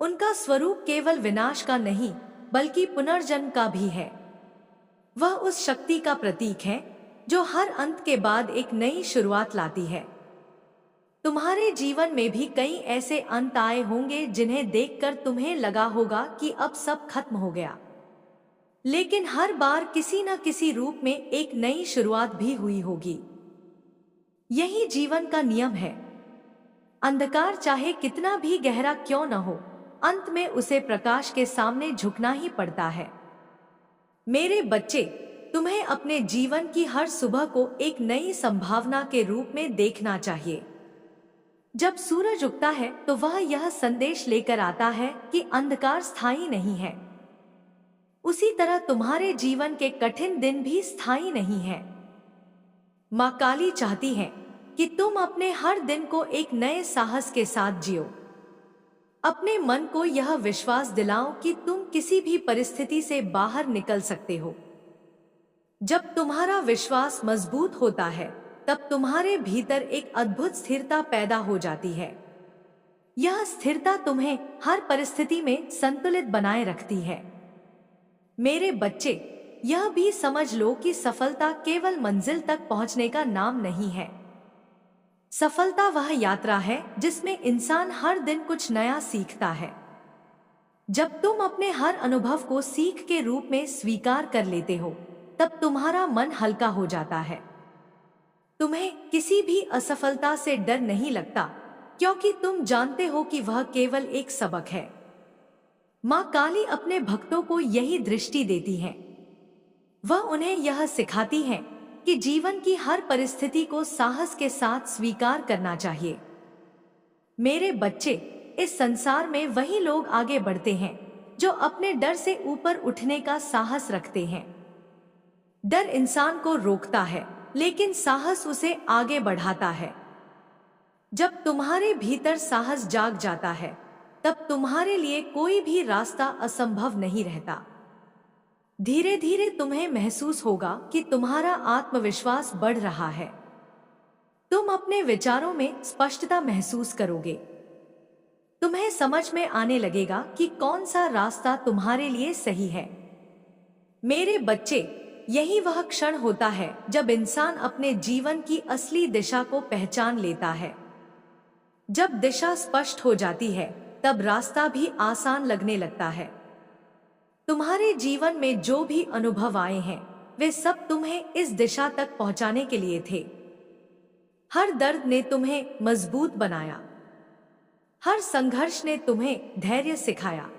उनका स्वरूप केवल विनाश का नहीं, बल्कि पुनर्जन्म का भी है। वह उस शक्ति का प्रतीक है जो हर अंत के बाद एक नई शुरुआत लाती है। तुम्हारे जीवन में भी कई ऐसे अंत आए होंगे जिन्हें देखकर तुम्हें लगा होगा कि अब सब खत्म हो गया। लेकिन हर बार किसी न किसी रूप में एक नई शुरुआत भी हुई होगी। यही जीवन का नियम है। अंधकार चाहे कितना भी गहरा क्यों न हो, अंत में उसे प्रकाश के सामने झुकना ही पड़ता है। मेरे बच्चे, तुम्हें अपने जीवन की हर सुबह को एक नई संभावना के रूप में देखना चाहिए। जब सूरज उगता है तो वह यह संदेश लेकर आता है कि अंधकार स्थायी नहीं है। उसी तरह तुम्हारे जीवन के कठिन दिन भी स्थायी नहीं है। माँ काली चाहती है कि तुम अपने हर दिन को एक नए साहस के साथ जियो। अपने मन को यह विश्वास दिलाओ कि तुम किसी भी परिस्थिति से बाहर निकल सकते हो। जब तुम्हारा विश्वास मजबूत होता है, तब तुम्हारे भीतर एक अद्भुत स्थिरता पैदा हो जाती है। यह स्थिरता तुम्हें हर परिस्थिति में संतुलित बनाए रखती है। मेरे बच्चे, यह भी समझ लो कि सफलता केवल मंजिल तक पहुंचने का नाम नहीं है। सफलता वह यात्रा है जिसमें इंसान हर दिन कुछ नया सीखता है। जब तुम अपने हर अनुभव को सीख के रूप में स्वीकार कर लेते हो, तब तुम्हारा मन हल्का हो जाता है। तुम्हें किसी भी असफलता से डर नहीं लगता, क्योंकि तुम जानते हो कि वह केवल एक सबक है। माँ काली अपने भक्तों को यही दृष्टि देती है। वह उन्हें यह सिखाती है कि जीवन की हर परिस्थिति को साहस के साथ स्वीकार करना चाहिए। मेरे बच्चे, इस संसार में वही लोग आगे बढ़ते हैं जो अपने डर से ऊपर उठने का साहस रखते हैं। डर इंसान को रोकता है, लेकिन साहस उसे आगे बढ़ाता है। जब तुम्हारे भीतर साहस जाग जाता है, तब तुम्हारे लिए कोई भी रास्ता असंभव नहीं रहता। धीरे धीरे तुम्हें महसूस होगा कि तुम्हारा आत्मविश्वास बढ़ रहा है। तुम अपने विचारों में स्पष्टता महसूस करोगे। तुम्हें समझ में आने लगेगा कि कौन सा रास्ता तुम्हारे लिए सही है। मेरे बच्चे, यही वह क्षण होता है जब इंसान अपने जीवन की असली दिशा को पहचान लेता है। जब दिशा स्पष्ट हो जाती है, तब रास्ता भी आसान लगने लगता है। तुम्हारे जीवन में जो भी अनुभव आए हैं, वे सब तुम्हें इस दिशा तक पहुंचाने के लिए थे। हर दर्द ने तुम्हें मजबूत बनाया। हर संघर्ष ने तुम्हें धैर्य सिखाया।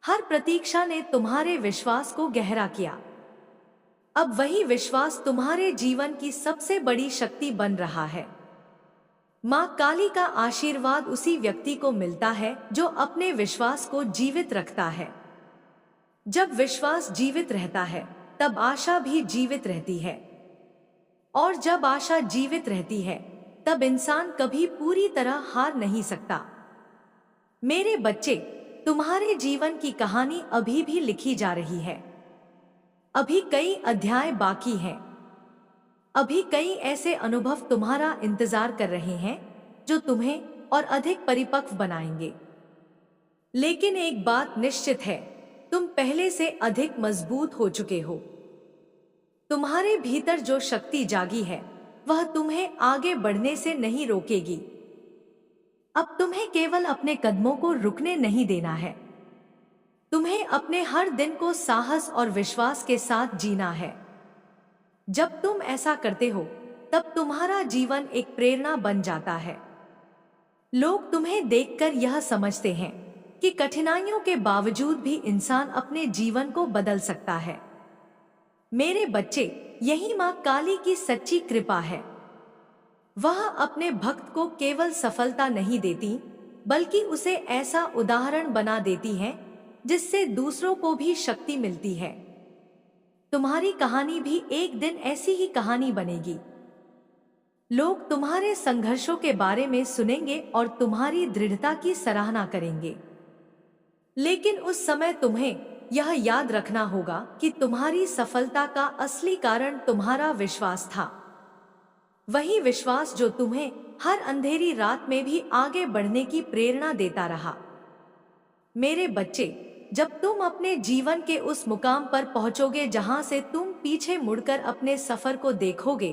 हर प्रतीक्षा ने तुम्हारे विश्वास को गहरा किया। अब वही विश्वास तुम्हारे जीवन की सबसे बड़ी शक्ति बन रहा है। माँ काली का आशीर्वाद उसी व्यक्ति को मिलता है जो अपने विश्वास को जीवित रखता है। जब विश्वास जीवित रहता है तब आशा भी जीवित रहती है, और जब आशा जीवित रहती है तब इंसान कभी पूरी तरह हार नहीं सकता। मेरे बच्चे, तुम्हारे जीवन की कहानी अभी भी लिखी जा रही है। अभी कई अध्याय बाकी हैं। अभी कई ऐसे अनुभव तुम्हारा इंतजार कर रहे हैं जो तुम्हें और अधिक परिपक्व बनाएंगे। लेकिन एक बात निश्चित है, तुम पहले से अधिक मजबूत हो चुके हो। तुम्हारे भीतर जो शक्ति जागी है वह तुम्हें आगे बढ़ने से नहीं रोकेगी। अब तुम्हें केवल अपने कदमों को रुकने नहीं देना है, तुम्हें अपने हर दिन को साहस और विश्वास के साथ जीना है। जब तुम ऐसा करते हो तब तुम्हारा जीवन एक प्रेरणा बन जाता है। लोग तुम्हें देखकर यह समझते हैं कि कठिनाइयों के बावजूद भी इंसान अपने जीवन को बदल सकता है। मेरे बच्चे, यही माँ काली की सच्ची कृपा है। वह अपने भक्त को केवल सफलता नहीं देती, बल्कि उसे ऐसा उदाहरण बना देती है जिससे दूसरों को भी शक्ति मिलती है। तुम्हारी कहानी भी एक दिन ऐसी ही कहानी बनेगी। लोग तुम्हारे संघर्षों के बारे में सुनेंगे और तुम्हारी दृढ़ता की सराहना करेंगे। लेकिन उस समय तुम्हें यह याद रखना होगा कि तुम्हारी सफलता का असली कारण तुम्हारा विश्वास था। वही विश्वास जो तुम्हें हर अंधेरी रात में भी आगे बढ़ने की प्रेरणा देता रहा। मेरे बच्चे, जब तुम अपने जीवन के उस मुकाम पर पहुंचोगे जहां से तुम पीछे मुड़कर अपने सफर को देखोगे,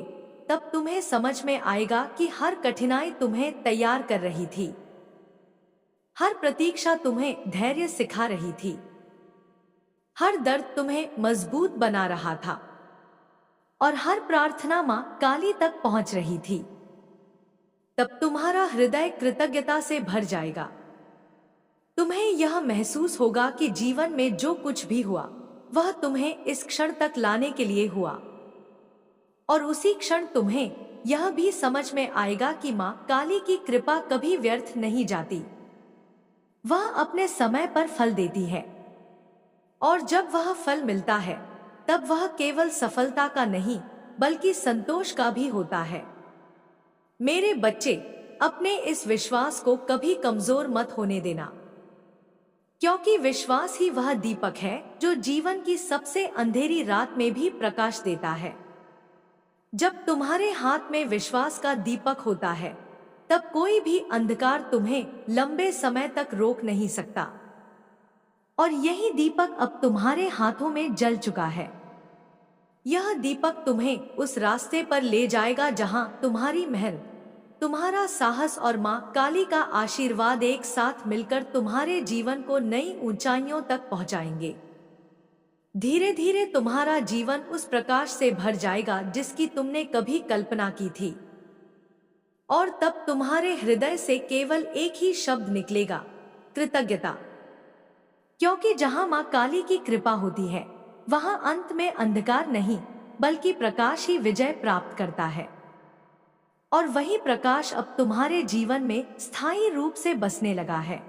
तब तुम्हें समझ में आएगा कि हर कठिनाई तुम्हें तैयार कर रही थी। हर प्रतीक्षा तुम्हें धैर्य सिखा रही थी। हर दर्द तुम्हें मजबूत बना रहा था, और हर प्रार्थना मां काली तक पहुंच रही थी। तब तुम्हारा हृदय कृतज्ञता से भर जाएगा। तुम्हें यह महसूस होगा कि जीवन में जो कुछ भी हुआ वह तुम्हें इस क्षण तक लाने के लिए हुआ, और उसी क्षण तुम्हें यह भी समझ में आएगा कि मां काली की कृपा कभी व्यर्थ नहीं जाती। वह अपने समय पर फल देती है, और जब वह फल मिलता है तब वह केवल सफलता का नहीं बल्कि संतोष का भी होता है। मेरे बच्चे, अपने इस विश्वास को कभी कमजोर मत होने देना, क्योंकि विश्वास ही वह दीपक है जो जीवन की सबसे अंधेरी रात में भी प्रकाश देता है। जब तुम्हारे हाथ में विश्वास का दीपक होता है तब कोई भी अंधकार तुम्हें लंबे समय तक रोक नहीं सकता। और यही दीपक अब तुम्हारे हाथों में जल चुका है। यह दीपक तुम्हें उस रास्ते पर ले जाएगा जहां तुम्हारी मेहनत, तुम्हारा साहस और मां काली का आशीर्वाद एक साथ मिलकर तुम्हारे जीवन को नई ऊंचाइयों तक पहुंचाएंगे। धीरे धीरे तुम्हारा जीवन उस प्रकाश से भर जाएगा जिसकी तुमने कभी कल्पना की थी, और तब तुम्हारे हृदय से केवल एक ही शब्द निकलेगा, कृतज्ञता। क्योंकि जहां मां काली की कृपा होती है वहां अंत में अंधकार नहीं बल्कि प्रकाश ही विजय प्राप्त करता है। और वही प्रकाश अब तुम्हारे जीवन में स्थायी रूप से बसने लगा है।